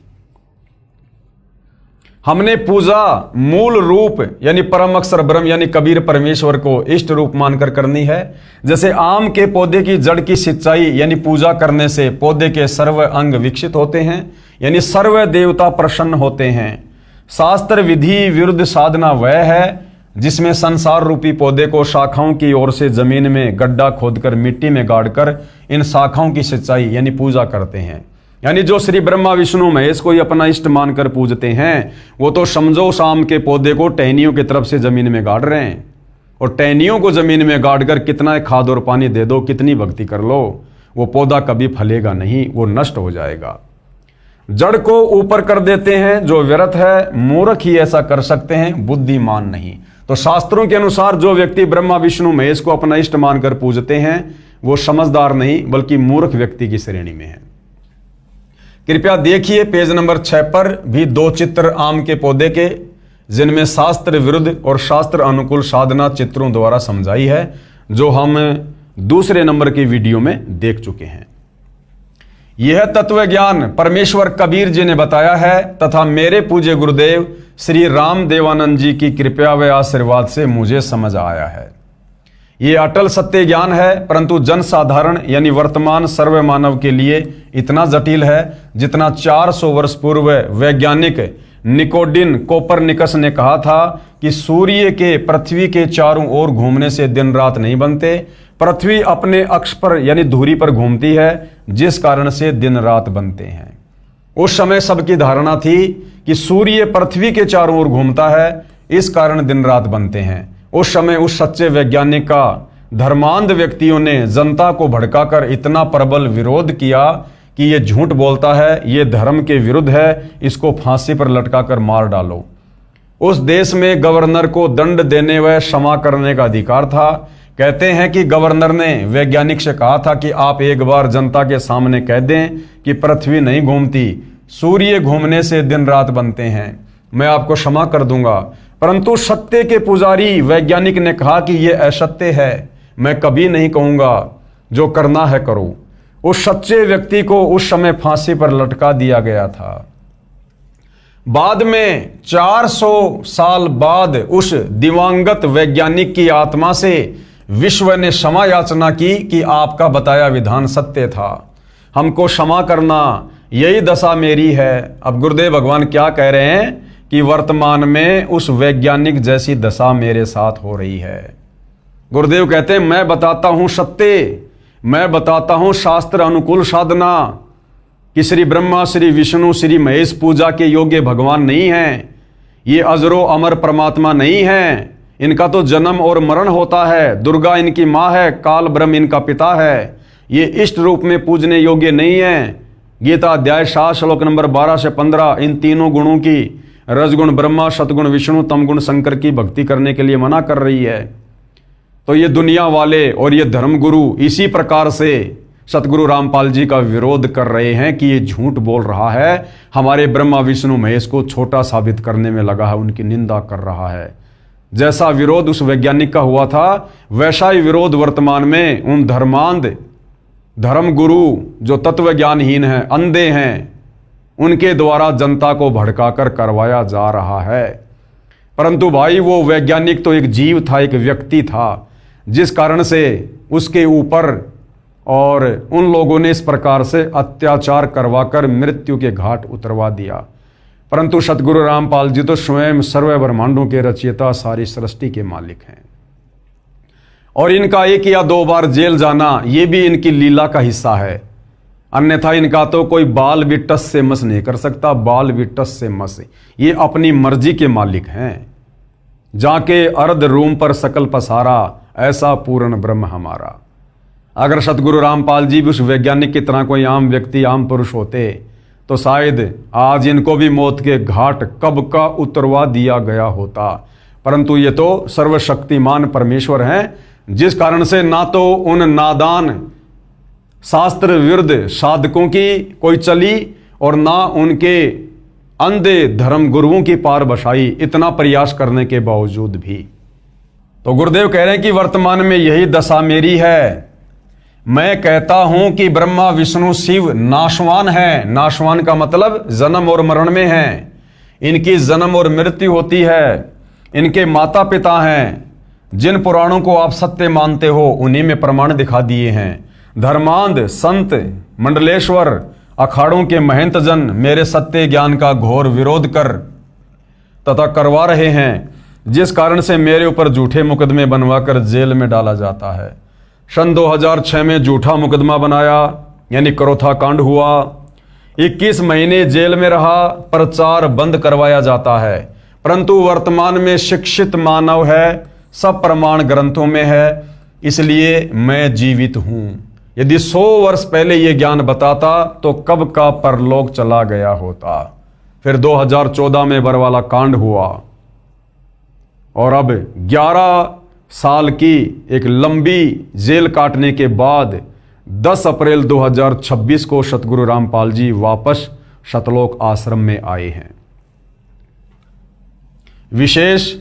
हमने पूजा मूल रूप यानी परम अक्षर ब्रह्म यानी कबीर परमेश्वर को इष्ट रूप मानकर करनी है। जैसे आम के पौधे की जड़ की सिंचाई यानी पूजा करने से पौधे के सर्व अंग विकसित होते हैं, यानी सर्व देवता प्रसन्न होते हैं। शास्त्र विधि विरुद्ध साधना वह है जिसमें संसार रूपी पौधे को शाखाओं की ओर से जमीन में गड्ढा खोदकर मिट्टी में गाड़कर इन शाखाओं की सिंचाई यानी पूजा करते हैं। यानी जो श्री ब्रह्मा विष्णु महेश को ही अपना इष्ट मानकर पूजते हैं, वो तो समझो शाम के पौधे को टहनियों की तरफ से जमीन में गाड़ रहे हैं, और टहनियों को जमीन में गाड़कर कितना खाद और पानी दे दो, कितनी भक्ति कर लो, वो पौधा कभी फलेगा नहीं, वो नष्ट हो जाएगा। जड़ को ऊपर कर देते हैं जो व्यर्थ है, मूर्ख ही ऐसा कर सकते हैं, बुद्धिमान नहीं। तो शास्त्रों के अनुसार जो व्यक्ति ब्रह्मा विष्णु महेश को अपना इष्ट मानकर पूजते हैं वो समझदार नहीं बल्कि मूर्ख व्यक्ति की श्रेणी में है। कृपया देखिए पेज नंबर 6 पर भी 2 चित्र आम के पौधे के, जिनमें शास्त्र विरुद्ध और शास्त्र अनुकूल साधना चित्रों द्वारा समझाई है, जो हम दूसरे नंबर की वीडियो में देख चुके हैं। यह तत्व ज्ञान परमेश्वर कबीर जी ने बताया है तथा मेरे पूज्य गुरुदेव श्री राम देवानंद जी की कृपा व आशीर्वाद से मुझे समझ आया है। ये अटल सत्य ज्ञान है, परंतु जनसाधारण यानी वर्तमान सर्व मानव के लिए इतना जटिल है जितना 400 वर्ष पूर्व वैज्ञानिक निकोडिन कोपरनिकस ने कहा था कि सूर्य के पृथ्वी के चारों ओर घूमने से दिन रात नहीं बनते, पृथ्वी अपने अक्ष पर यानी धुरी पर घूमती है, जिस कारण से दिन रात बनते हैं। उस समय सबकी धारणा थी कि सूर्य पृथ्वी के चारों ओर घूमता है, इस कारण दिन रात बनते हैं। उस समय उस सच्चे वैज्ञानिक का धर्मांध व्यक्तियों ने जनता को भड़काकर इतना प्रबल विरोध किया कि ये झूठ बोलता है, ये धर्म के विरुद्ध है, इसको फांसी पर लटकाकर मार डालो। उस देश में गवर्नर को दंड देने व क्षमा करने का अधिकार था। कहते हैं कि गवर्नर ने वैज्ञानिक से कहा था कि आप एक बार जनता के सामने कह दें कि पृथ्वी नहीं घूमती, सूर्य घूमने से दिन रात बनते हैं, मैं आपको क्षमा कर दूंगा। परंतु सत्य के पुजारी वैज्ञानिक ने कहा कि यह असत्य है, मैं कभी नहीं कहूंगा, जो करना है करो। उस सच्चे व्यक्ति को उस समय फांसी पर लटका दिया गया था। बाद में 400 साल बाद उस दिवंगत वैज्ञानिक की आत्मा से विश्व ने क्षमा याचना की कि आपका बताया विधान सत्य था, हमको क्षमा करना, यही दशा मेरी है। अब गुरुदेव भगवान क्या कह रहे हैं कि वर्तमान में उस वैज्ञानिक जैसी दशा मेरे साथ हो रही है। गुरुदेव कहते हैं मैं बताता हूं सत्य, मैं बताता हूं शास्त्र अनुकूल साधना कि श्री ब्रह्मा, श्री विष्णु, श्री महेश पूजा के योग्य भगवान नहीं हैं। ये अजरो अमर परमात्मा नहीं है, इनका तो जन्म और मरण होता है। दुर्गा इनकी माँ है, काल ब्रह्म इनका पिता है। ये इष्ट रूप में पूजने योग्य नहीं है। गीता अध्याय 7 श्लोक नंबर 12 से 15 इन तीनों गुणों की, रजगुण ब्रह्मा, सतगुण विष्णु, तमगुण शंकर की भक्ति करने के लिए मना कर रही है। तो ये दुनिया वाले और ये धर्मगुरु इसी प्रकार से सतगुरु रामपाल जी का विरोध कर रहे हैं कि ये झूठ बोल रहा है, हमारे ब्रह्मा विष्णु महेश को छोटा साबित करने में लगा है, उनकी निंदा कर रहा है। जैसा विरोध उस वैज्ञानिक का हुआ था, वैसा ही विरोध वर्तमान में उन धर्मांध धर्मगुरु जो तत्व ज्ञानहीन हैं, अंधे हैं, उनके द्वारा जनता को भड़काकर करवाया जा रहा है। परंतु भाई वो वैज्ञानिक तो एक जीव था, एक व्यक्ति था, जिस कारण से उसके ऊपर और उन लोगों ने इस प्रकार से अत्याचार करवाकर मृत्यु के घाट उतरवा दिया। परंतु सतगुरु रामपाल जी तो स्वयं सर्व ब्रह्मांडों के रचयिता, सारी सृष्टि के मालिक हैं। और इनका 1 या 2 बार जेल जाना ये भी इनकी लीला का हिस्सा है, अन्यथा इनका तो कोई बाल भी टस से मस नहीं कर सकता। बाल भी टस से मस, ये अपनी मर्जी के मालिक हैं। जाके अर्ध रूम पर सकल पसारा, ऐसा पूर्ण ब्रह्म हमारा। अगर सतगुरु रामपाल जी भी उस वैज्ञानिक की तरह कोई आम व्यक्ति, आम पुरुष होते तो शायद आज इनको भी मौत के घाट कब का उतरवा दिया गया होता। परंतु ये तो सर्वशक्तिमान परमेश्वर हैं, जिस कारण से ना तो उन नादान शास्त्र विरुद्ध साधकों की कोई चली और ना उनके अंधे धर्म गुरुओं की पार बसाई, इतना प्रयास करने के बावजूद भी। तो गुरुदेव कह रहे हैं कि वर्तमान में यही दशा मेरी है। मैं कहता हूं कि ब्रह्मा विष्णु शिव नाशवान है। नाशवान का मतलब जन्म और मरण में है, इनकी जन्म और मृत्यु होती है। इनके माता पिता हैं, जिन पुराणों को आप सत्य मानते हो उन्हीं में प्रमाण दिखा दिए हैं। धर्मांध संत मंडलेश्वर अखाड़ों के महंत जन मेरे सत्य ज्ञान का घोर विरोध कर तथा करवा रहे हैं, जिस कारण से मेरे ऊपर झूठे मुकदमे बनवाकर जेल में डाला जाता है। सन 2006 में झूठा मुकदमा बनाया, यानी करोथा कांड हुआ। 21 महीने जेल में रहा, प्रचार बंद करवाया जाता है। परंतु वर्तमान में शिक्षित मानव है, सब प्रमाण ग्रंथों में है, इसलिए मैं जीवित हूं। यदि 100 वर्ष पहले ये ज्ञान बताता तो कब का परलोक चला गया होता। फिर 2014 में बरवाला कांड हुआ और अब 11 साल की एक लंबी जेल काटने के बाद 10 अप्रैल 2026 को सतगुरु रामपाल जी वापस सतलोक आश्रम में आए हैं। विशेष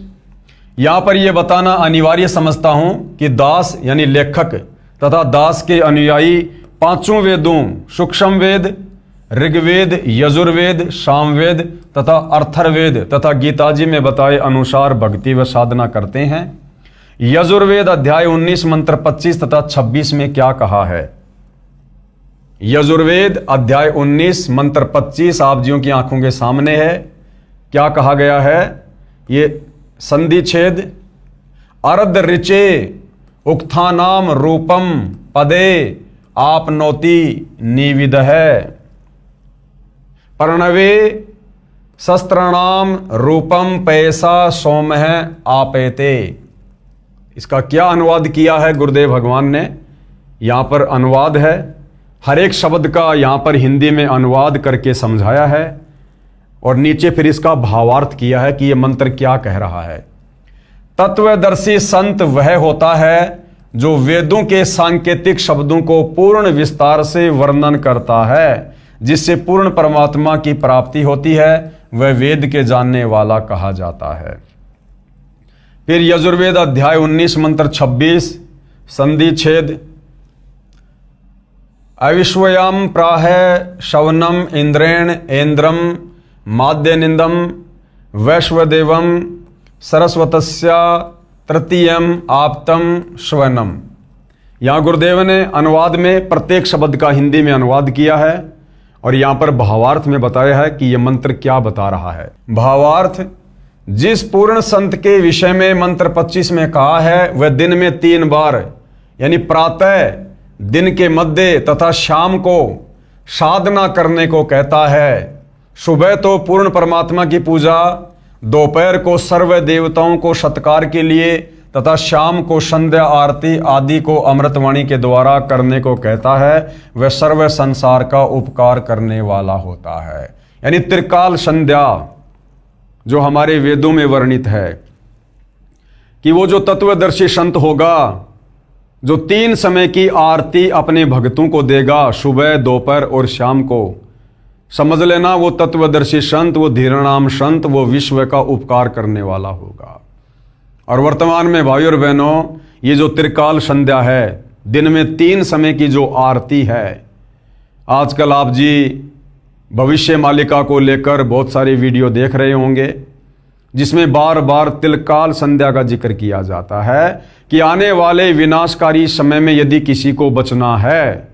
यहां पर यह बताना अनिवार्य समझता हूं कि दास यानी लेखक तथा दास के अनुयायी 5 वेदों सूक्ष्म वेद, ऋग्वेद, यजुर्वेद, सामवेद तथा अर्थर्वेद तथा गीताजी में बताए अनुसार भक्ति व साधना करते हैं। यजुर्वेद अध्याय 19 मंत्र 25 तथा 26 में क्या कहा है? यजुर्वेद अध्याय 19 मंत्र 25 आप जियों की आंखों के सामने है। क्या कहा गया है? ये संधि छेद अर्ध ऋचे उक्थानाम रूपम पदे आपनोति निविद है प्रणवे शस्त्रणाम रूपम पैसा सोमह आपेते। इसका क्या अनुवाद किया है गुरुदेव भगवान ने? यहाँ पर अनुवाद है, हर एक शब्द का यहाँ पर हिंदी में अनुवाद करके समझाया है और नीचे फिर इसका भावार्थ किया है कि यह मंत्र क्या कह रहा है। तत्वदर्शी संत वह होता है जो वेदों के सांकेतिक शब्दों को पूर्ण विस्तार से वर्णन करता है, जिससे पूर्ण परमात्मा की प्राप्ति होती है, वह वेद के जानने वाला कहा जाता है। फिर यजुर्वेद अध्याय 19 मंत्र 26 संधि छेद अविश्वयम प्राह शवनम इंद्रेण इंद्रम माद्यनिंदम वैश्वदेवम सरस्वतस्या तृतीयम आप्तम श्वनम। यहाँ गुरुदेव ने अनुवाद में प्रत्येक शब्द का हिंदी में अनुवाद किया है और यहाँ पर भावार्थ में बताया है कि यह मंत्र क्या बता रहा है। भावार्थ, जिस पूर्ण संत के विषय में मंत्र 25 में कहा है वह दिन में 3 बार यानी प्रातः, दिन के मध्य तथा शाम को साधना करने को कहता है। सुबह तो पूर्ण परमात्मा की पूजा, दोपहर को सर्व देवताओं को सत्कार के लिए तथा शाम को संध्या आरती आदि को अमृतवाणी के द्वारा करने को कहता है। वह सर्व संसार का उपकार करने वाला होता है। यानी त्रिकाल संध्या जो हमारे वेदों में वर्णित है कि वो जो तत्वदर्शी संत होगा, जो 3 समय की आरती अपने भक्तों को देगा, सुबह, दोपहर और शाम को, समझ लेना वो तत्वदर्शी संत, वो धीरनाम संत, वो विश्व का उपकार करने वाला होगा। और वर्तमान में भाइयों और बहनों, ये जो त्रिकाल संध्या है, दिन में 3 समय की जो आरती है, आजकल आप जी भविष्य मालिका को लेकर बहुत सारे वीडियो देख रहे होंगे जिसमें बार बार त्रिकाल संध्या का जिक्र किया जाता है कि आने वाले विनाशकारी समय में यदि किसी को बचना है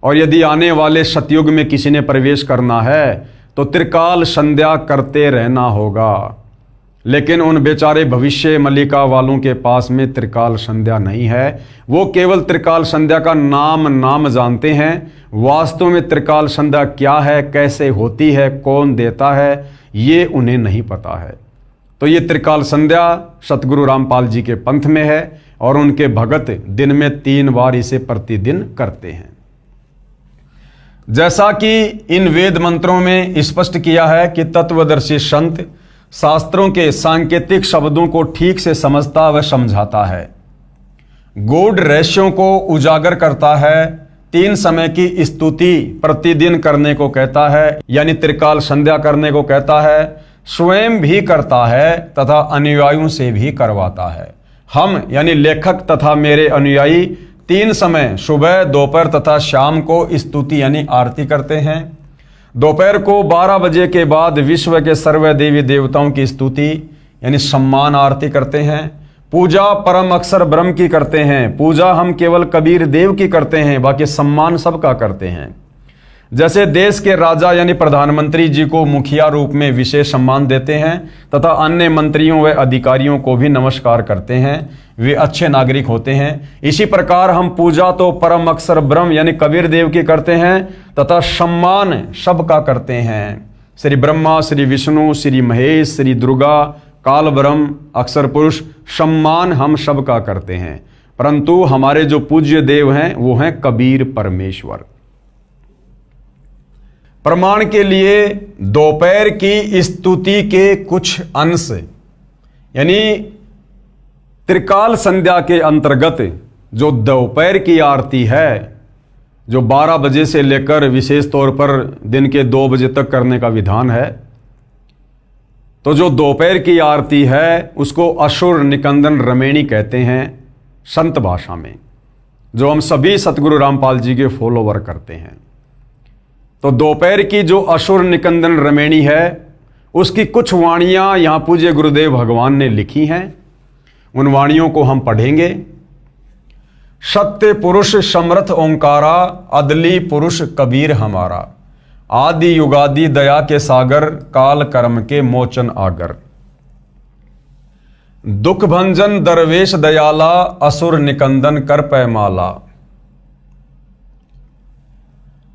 और यदि आने वाले सतयुग में किसी ने प्रवेश करना है तो त्रिकाल संध्या करते रहना होगा। लेकिन उन बेचारे भविष्य मलिका वालों के पास में त्रिकाल संध्या नहीं है। वो केवल त्रिकाल संध्या का नाम जानते हैं। वास्तव में त्रिकाल संध्या क्या है, कैसे होती है, कौन देता है, ये उन्हें नहीं पता है। तो ये त्रिकाल संध्या सतगुरु रामपाल जी के पंथ में है और उनके भगत दिन में 3 बार इसे प्रतिदिन करते हैं। जैसा कि इन वेद मंत्रों में स्पष्ट किया है कि तत्वदर्शी संत शास्त्रों के सांकेतिक शब्दों को ठीक से समझता व समझाता है, गूढ़ रहस्यों को उजागर करता है, 3 समय की स्तुति प्रतिदिन करने को कहता है यानी त्रिकाल संध्या करने को कहता है, स्वयं भी करता है तथा अनुयायियों से भी करवाता है। हम यानी लेखक तथा मेरे अनुयायी 3 समय सुबह, दोपहर तथा शाम को स्तुति यानी आरती करते हैं। दोपहर को 12 बजे के बाद विश्व के सर्व देवी देवताओं की स्तुति यानी सम्मान आरती करते हैं। पूजा परम अक्षर ब्रह्म की करते हैं। पूजा हम केवल कबीर देव की करते हैं, बाकी सम्मान सबका करते हैं। जैसे देश के राजा यानी प्रधानमंत्री जी को मुखिया रूप में विशेष सम्मान देते हैं तथा अन्य मंत्रियों व अधिकारियों को भी नमस्कार करते हैं, वे अच्छे नागरिक होते हैं। इसी प्रकार हम पूजा तो परम अक्षर ब्रह्म यानी कबीर देव की करते हैं तथा सम्मान सबका करते हैं। श्री ब्रह्मा, श्री विष्णु, श्री महेश, श्री दुर्गा, काल ब्रह्म, अक्षर पुरुष, सम्मान हम सबका करते हैं। परंतु हमारे जो पूज्य देव हैं वो हैं कबीर परमेश्वर। प्रमाण के लिए दोपहर की स्तुति के कुछ अंश यानी त्रिकाल संध्या के अंतर्गत जो दोपहर की आरती है, जो 12 बजे से लेकर विशेष तौर पर दिन के 2 बजे तक करने का विधान है, तो जो दोपहर की आरती है उसको असुर निकंदन रमेणी कहते हैं संत भाषा में, जो हम सभी सतगुरु रामपाल जी के फॉलोवर करते हैं। तो दोपहर की जो असुर निकंदन रमेणी है उसकी कुछ वाणियां यहाँ पूज्य गुरुदेव भगवान ने लिखी हैं, उन वाणियों को हम पढ़ेंगे। सत्य पुरुष समर्थ ओंकारा, अदली पुरुष कबीर हमारा, आदि युगादि दया के सागर, काल कर्म के मोचन आगर। दुख भंजन दरवेश दयाला, असुर निकंदन कर पैमाला।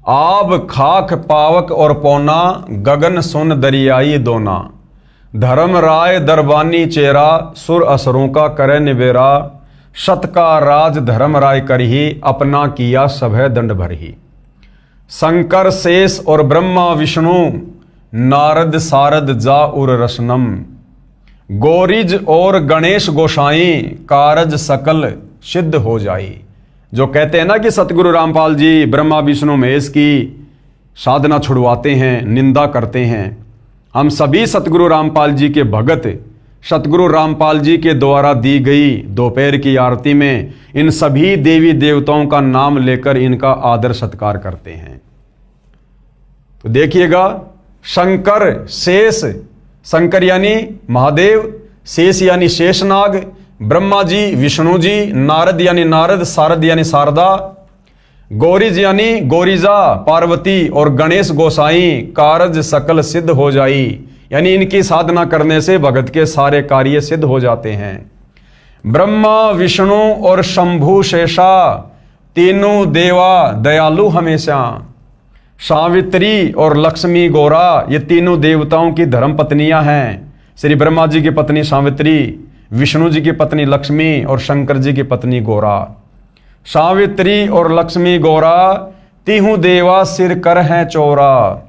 आब खाक पावक और पौना, गगन सुन दरियाई दोना। धर्म राय दरबानी चेरा, सुर असुरों का करे निबेरा। सत का राज धर्म राय करही, अपना किया सभय दंड भरही। शंकर शेष और ब्रह्मा विष्णु, नारद सारद जा उर रसनम। गौरीज और गणेश गोसाई, कारज सकल सिद्ध हो जाई। जो कहते हैं ना कि सतगुरु रामपाल जी ब्रह्मा विष्णु महेश की साधना छुड़वाते हैं, निंदा करते हैं, हम सभी सतगुरु रामपाल जी के भगत सतगुरु रामपाल जी के द्वारा दी गई दोपहर की आरती में इन सभी देवी देवताओं का नाम लेकर इनका आदर सत्कार करते हैं। तो देखिएगा, शंकर शेष, शंकर यानी महादेव, शेष यानी शेषनाग, ब्रह्मा जी विष्णु जी, नारद यानी नारद, सारद यानी शारदा, गौरीज यानी गौरीजा पार्वती, और गणेश गोसाई, कारज सकल सिद्ध हो जाई, यानी इनकी साधना करने से भगत के सारे कार्य सिद्ध हो जाते हैं। ब्रह्मा विष्णु और शंभु शेषा, तीनों देवा दयालु हमेशा। सावित्री और लक्ष्मी गौरा, ये तीनों देवताओं की धर्म पत्नियां हैं। श्री ब्रह्मा जी की पत्नी सावित्री, विष्णु जी की पत्नी लक्ष्मी और शंकर जी की पत्नी गौरा। सावित्री और लक्ष्मी गौरा, तीहू देवा सिर कर हैं चौरा।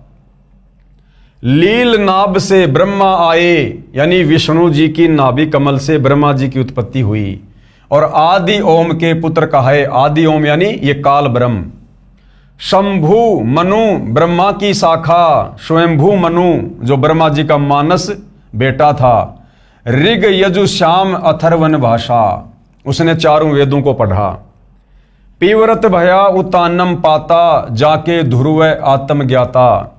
लील नाभ से ब्रह्मा आए, यानी विष्णु जी की नाभि कमल से ब्रह्मा जी की उत्पत्ति हुई, और आदि ओम के पुत्र कहे। आदि ओम यानी ये काल ब्रह्म। शंभु मनु ब्रह्मा की शाखा, स्वयंभू मनु जो ब्रह्मा जी का मानस बेटा था। ऋग यजु श्याम अथर्वन भाषा, उसने चारों वेदों को पढ़ा। पीवरत भया उतानम पाता, जाके ध्रुव आत्म ज्ञाता।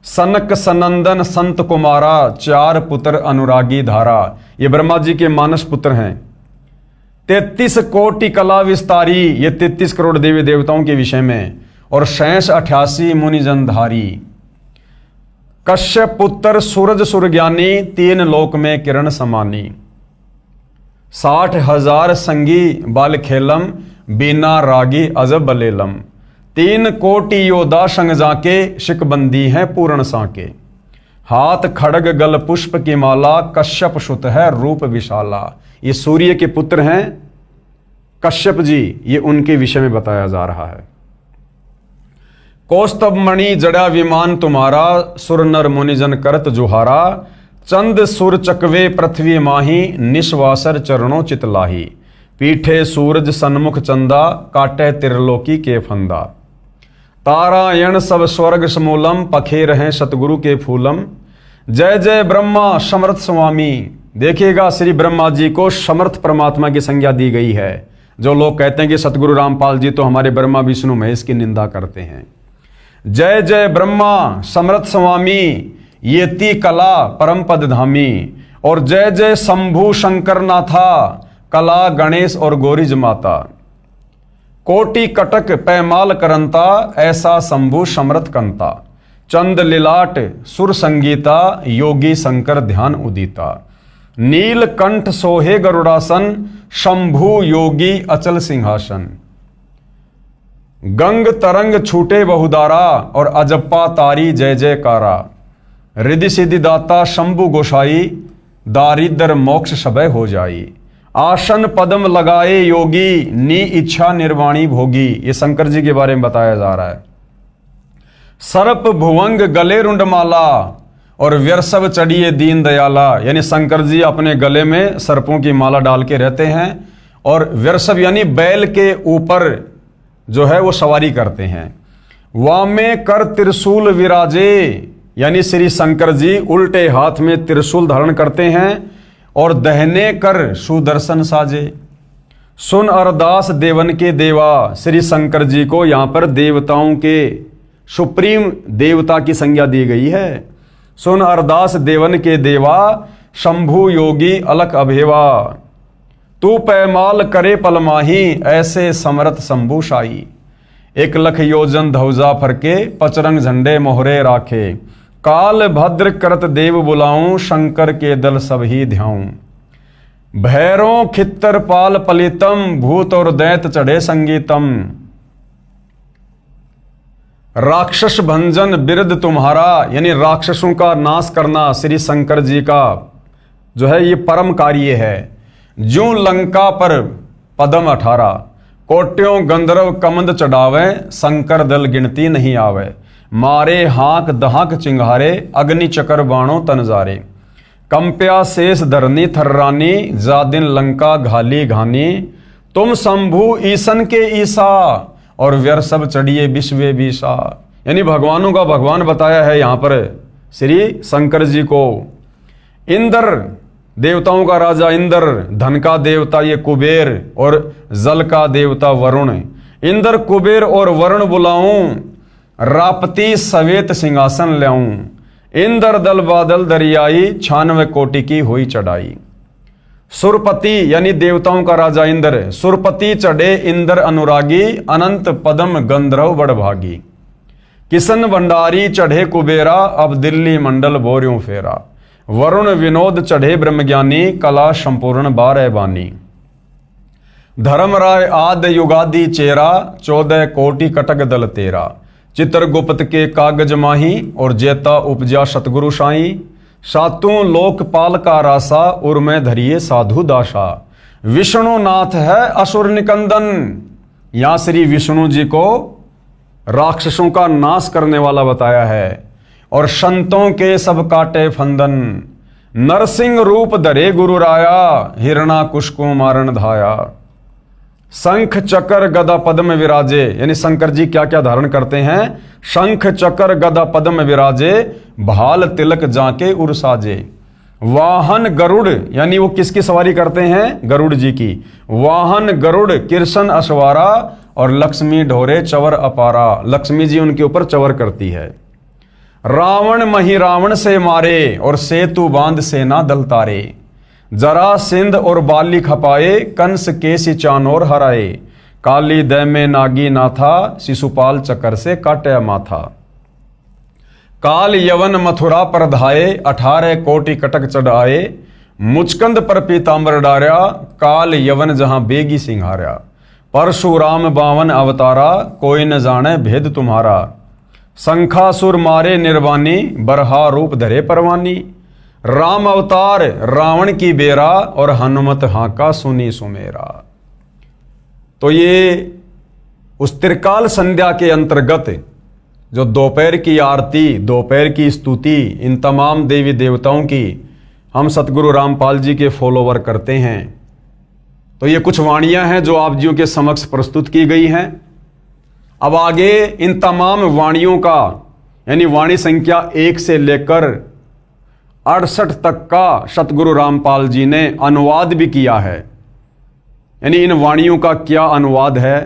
सनक सनंदन संत कुमारा, चार पुत्र अनुरागी धारा। ये ब्रह्मा जी के मानस पुत्र हैं। 33 कोटि कला विस्तारी, ये 33 करोड़ देवी देवताओं के विषय में, और 88 मुनिजनधारी। कश्यप पुत्र सूरज सुरज्ञानी, 3 लोक में किरण समानी। 60,000 संगी बाल खेलम, बीना रागी अजब बलेलम। 3 कोटि योद्धा संग जाके, शिकबंदी है पूर्ण साके। हाथ खड़ग गल पुष्प की माला, कश्यप सुत है रूप विशाला। ये सूर्य के पुत्र हैं कश्यप जी, ये उनके विषय में बताया जा रहा है। कौस्तभ मणि जड़ा विमान तुम्हारा, सुर नर मुनिजन करत जुहारा। चंद सुर चकवे पृथ्वी माही, निश्वासर चरणों चितलाही। पीठे सूरज सन्मुख चंदा, काटे त्रिलोकी के फंदा। तारायण सब स्वर्ग समूलम, पखे रहे सतगुरु के फूलम। जय जय ब्रह्मा समर्थ स्वामी। देखिएगा श्री ब्रह्मा जी को समर्थ परमात्मा की संज्ञा दी गई है। जो लोग कहते हैं कि सतगुरु रामपाल जी तो हमारे ब्रह्मा विष्णु महेश की निंदा करते हैं। जय जय ब्रह्मा समर्थ स्वामी, येति कला परम पद धामी। और जय जय शंभु शंकर नाथा, कला गणेश और गौरीज माता। कोटि कटक पैमाल करंता, ऐसा शंभु समर्थ कंता। चंद लिलाट सुर संगीता, योगी शंकर ध्यान उदिता। नील कंठ सोहे गरुड़ासन, शंभु योगी अचल सिंहासन। गंग तरंग छूटे बहुदारा, और अजप्पा तारी जय जयकारा। रिद्धि सिद्धि दाता शंभु गोसाई, दारिद्र मोक्ष सबय हो जाई। आसन पद्म लगाए योगी, नी इच्छा निर्वाणी भोगी। ये शंकर जी के बारे में बताया जा रहा है। सर्प भुवंग गले रुंडमाला, और व्यरसव चढ़िए दीन दयाला। यानी शंकर जी अपने गले में सर्पों की माला डाल के रहते हैं, और व्यरसव यानी बैल के ऊपर जो है वो सवारी करते हैं। वामे कर त्रिशूल विराजे, यानी श्री शंकर जी उल्टे हाथ में त्रिशूल धारण करते हैं, और दहने कर सुदर्शन साजे। सुन अरदास देवन के देवा, श्री शंकर जी को यहाँ पर देवताओं के सुप्रीम देवता की संज्ञा दी गई है। सुन अरदास देवन के देवा, शंभु योगी अलख अभेवा। तू पैमाल करे पलमाही, ऐसे समरथ शंभु शाही। 1 लख योजन धौजा फरके, पचरंग झंडे मोहरे राखे। काल भद्र करत देव बुलाऊं, शंकर के दल सब ही ध्याऊं। भैरों खित्तर पाल पलितम, भूत और दैत चढ़े संगीतम। राक्षस भंजन बिरद तुम्हारा, यानी राक्षसों का नाश करना श्री शंकर जी का जो है ये परम कार्य है। ज्यों लंका पर पदम 18, कोट्यों गंधर्व कमंद चढ़ावे, शंकर दल गिनती नहीं आवे। मारे हाक दहाक चिंगारे, अग्नि चकर बाणों तनजारे। कंप्या शेष धरनी थर्रानी, जा दिन लंका घाली घानी। तुम शंभु ईसन के ईसा, और व्यरसव चढ़िए विश्वे बीसा। यानी भगवानों का भगवान बताया है यहाँ पर श्री शंकर जी को। इंद्र देवताओं का राजा इंद्र, धन का देवता ये कुबेर, और जल का देवता वरुण। इंद्र कुबेर और वरुण बुलाऊं, रापती सवेत सिंहासन ल्याऊं। इंद्र दल बादल दरियाई 96 कोटि की हुई चढ़ाई। सुरपति यानी देवताओं का राजा इंद्र, सुरपति चढ़े इंद्र अनुरागी, अनंत पदम गंधर्व बड़भागी। किशन भंडारी चढ़े कुबेरा, अब दिल्ली मंडल बोर्यों फेरा। वरुण विनोद चढ़े ब्रह्मज्ञानी, कला संपूर्ण 12 बानी। धर्मराय आद युगादि चेरा, 14 कोटि कटक दल तेरा। चित्रगुप्त के कागज माही, और जेता उपजा सतगुरु साई। सातों लोकपाल का रासा, उर में धरिए साधु दासा। विष्णु नाथ है असुर निकंदन, यहां श्री विष्णु जी को राक्षसों का नाश करने वाला बताया है। और संतों के सब काटे फंदन, नरसिंह रूप धरे गुरु राया। हिरणाकुश को मारण धाया। शंख चक्र गदा पद्म विराजे, यानी शंकर जी क्या क्या धारण करते हैं। शंख चक्र गदा पद्म विराजे, भाल तिलक जाके उर साजे। वाहन गरुड़, यानी वो किसकी सवारी करते हैं, गरुड़ जी की। वाहन गरुड़ कृष्ण अश्वारा, और लक्ष्मी ढोरे चवर अपारा, लक्ष्मी जी उनके ऊपर चवर करती है। रावण मही रावण से मारे, और सेतु बांध सेना दल तारे। जरा सिंध और बाली खपाए, कंस केसी चानोर हराए। काली दै में नागी नाथा, शिशुपाल चक्र से काटे माथा। काल यवन मथुरा पर धाये, 18 कोटि कटक चढ़ाए। मुचकंद पर पीतांबर डार्या, काल यवन जहां बेगी सिंहार्या। परशुराम 52 अवतारा, कोई न जाने भेद तुम्हारा। शंखासुर मारे निर्वाणी, बरहा रूप धरे परवानी। राम अवतार रावण की बेरा, और हनुमत हाका सुनी सुमेरा। तो ये उस त्रिकाल संध्या के अंतर्गत जो दोपहर की आरती, दोपहर की स्तुति, इन तमाम देवी देवताओं की हम सतगुरु रामपाल जी के फॉलोवर करते हैं। तो ये कुछ वाणियां हैं जो आप जियों के समक्ष प्रस्तुत की गई हैं। अब आगे इन तमाम वाणियों का, यानी वाणी संख्या 1 से लेकर 68 तक का सतगुरु रामपाल जी ने अनुवाद भी किया है। यानी इन वाणियों का क्या अनुवाद है,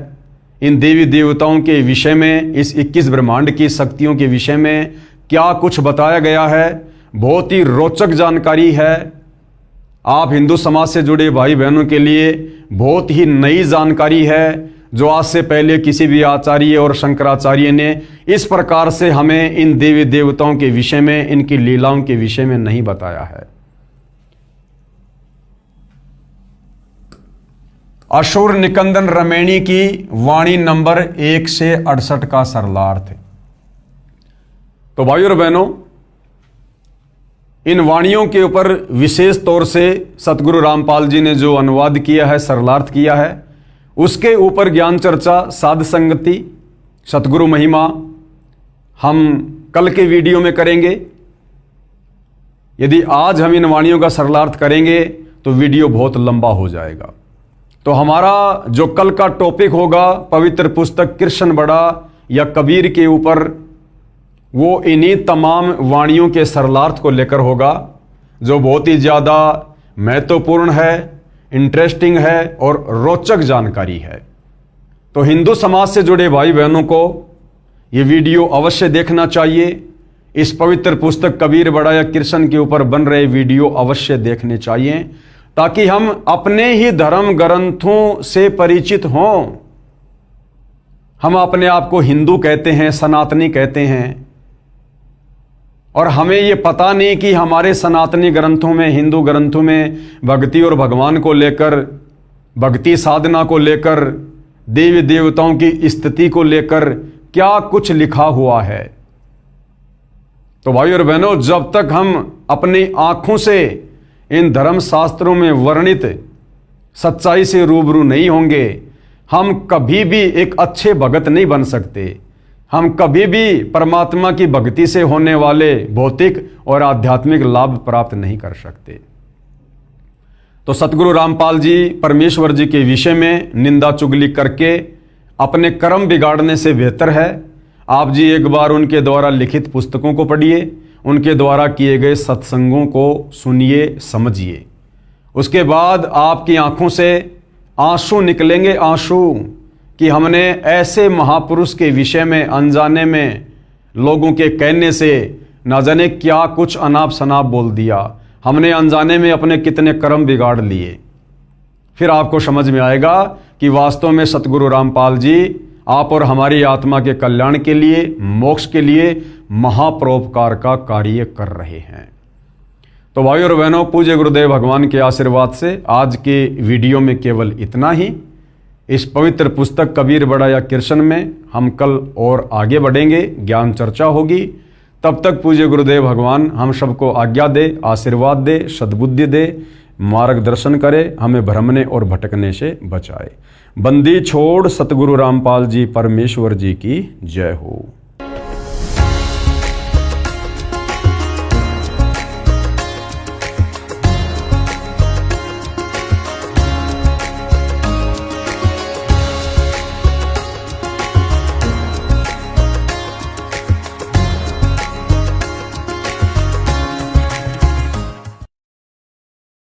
इन देवी देवताओं के विषय में, इस 21 ब्रह्मांड की शक्तियों के विषय में क्या कुछ बताया गया है। बहुत ही रोचक जानकारी है। आप हिंदू समाज से जुड़े भाई बहनों के लिए बहुत ही नई जानकारी है, जो आज से पहले किसी भी आचार्य और शंकराचार्य ने इस प्रकार से हमें इन देवी देवताओं के विषय में, इनकी लीलाओं के विषय में नहीं बताया है। असुर निकंदन रमैणी की वाणी नंबर 1 से 68 का सरलार्थ। तो भाइयों और बहनों, इन वाणियों के ऊपर विशेष तौर से सतगुरु रामपाल जी ने जो अनुवाद किया है, सरलार्थ किया है, उसके ऊपर ज्ञान चर्चा, साध संगति, सतगुरु महिमा हम कल के वीडियो में करेंगे। यदि आज हम इन वाणियों का सरलार्थ करेंगे तो वीडियो बहुत लंबा हो जाएगा। तो हमारा जो कल का टॉपिक होगा पवित्र पुस्तक कृष्ण बड़ा या कबीर के ऊपर, वो इन्हीं तमाम वाणियों के सरलार्थ को लेकर होगा, जो बहुत ही ज़्यादा महत्वपूर्ण है, इंटरेस्टिंग है और रोचक जानकारी है। तो हिंदू समाज से जुड़े भाई बहनों को ये वीडियो अवश्य देखना चाहिए। इस पवित्र पुस्तक कबीर बड़ा या कृष्ण के ऊपर बन रहे वीडियो अवश्य देखने चाहिए, ताकि हम अपने ही धर्म ग्रंथों से परिचित हों। हम अपने आप को हिंदू कहते हैं, सनातनी कहते हैं, और हमें ये पता नहीं कि हमारे सनातनी ग्रंथों में, हिंदू ग्रंथों में भक्ति और भगवान को लेकर, भक्ति साधना को लेकर, देवी देवताओं की स्थिति को लेकर क्या कुछ लिखा हुआ है। तो भाई और बहनों, जब तक हम अपनी आंखों से इन धर्म शास्त्रों में वर्णित सच्चाई से रूबरू नहीं होंगे, हम कभी भी एक अच्छे भगत नहीं बन सकते। हम कभी भी परमात्मा की भक्ति से होने वाले भौतिक और आध्यात्मिक लाभ प्राप्त नहीं कर सकते। तो सतगुरु रामपाल जी परमेश्वर जी के विषय में निंदा चुगली करके अपने कर्म बिगाड़ने से बेहतर है आप जी एक बार उनके द्वारा लिखित पुस्तकों को पढ़िए, उनके द्वारा किए गए सत्संगों को सुनिए, समझिए। उसके बाद आपकी आंखों से आंसू निकलेंगे, आंसू, कि हमने ऐसे महापुरुष के विषय में अनजाने में लोगों के कहने से ना जाने क्या कुछ अनाप शनाप बोल दिया, हमने अनजाने में अपने कितने कर्म बिगाड़ लिए। फिर आपको समझ में आएगा कि वास्तव में सतगुरु रामपाल जी आप और हमारी आत्मा के कल्याण के लिए, मोक्ष के लिए महापरोपकार का कार्य कर रहे हैं। तो भाइयों और बहनों, पूज्य गुरुदेव भगवान के आशीर्वाद से आज के वीडियो में केवल इतना ही। इस पवित्र पुस्तक कबीर बड़ा या कृष्ण में हम कल और आगे बढ़ेंगे, ज्ञान चर्चा होगी। तब तक पूज्य गुरुदेव भगवान हम सबको आज्ञा दे, आशीर्वाद दे, सद्बुद्धि दे, मार्गदर्शन करे, हमें भ्रमने और भटकने से बचाए। बंदी छोड़ सतगुरु रामपाल जी परमेश्वर जी की जय हो।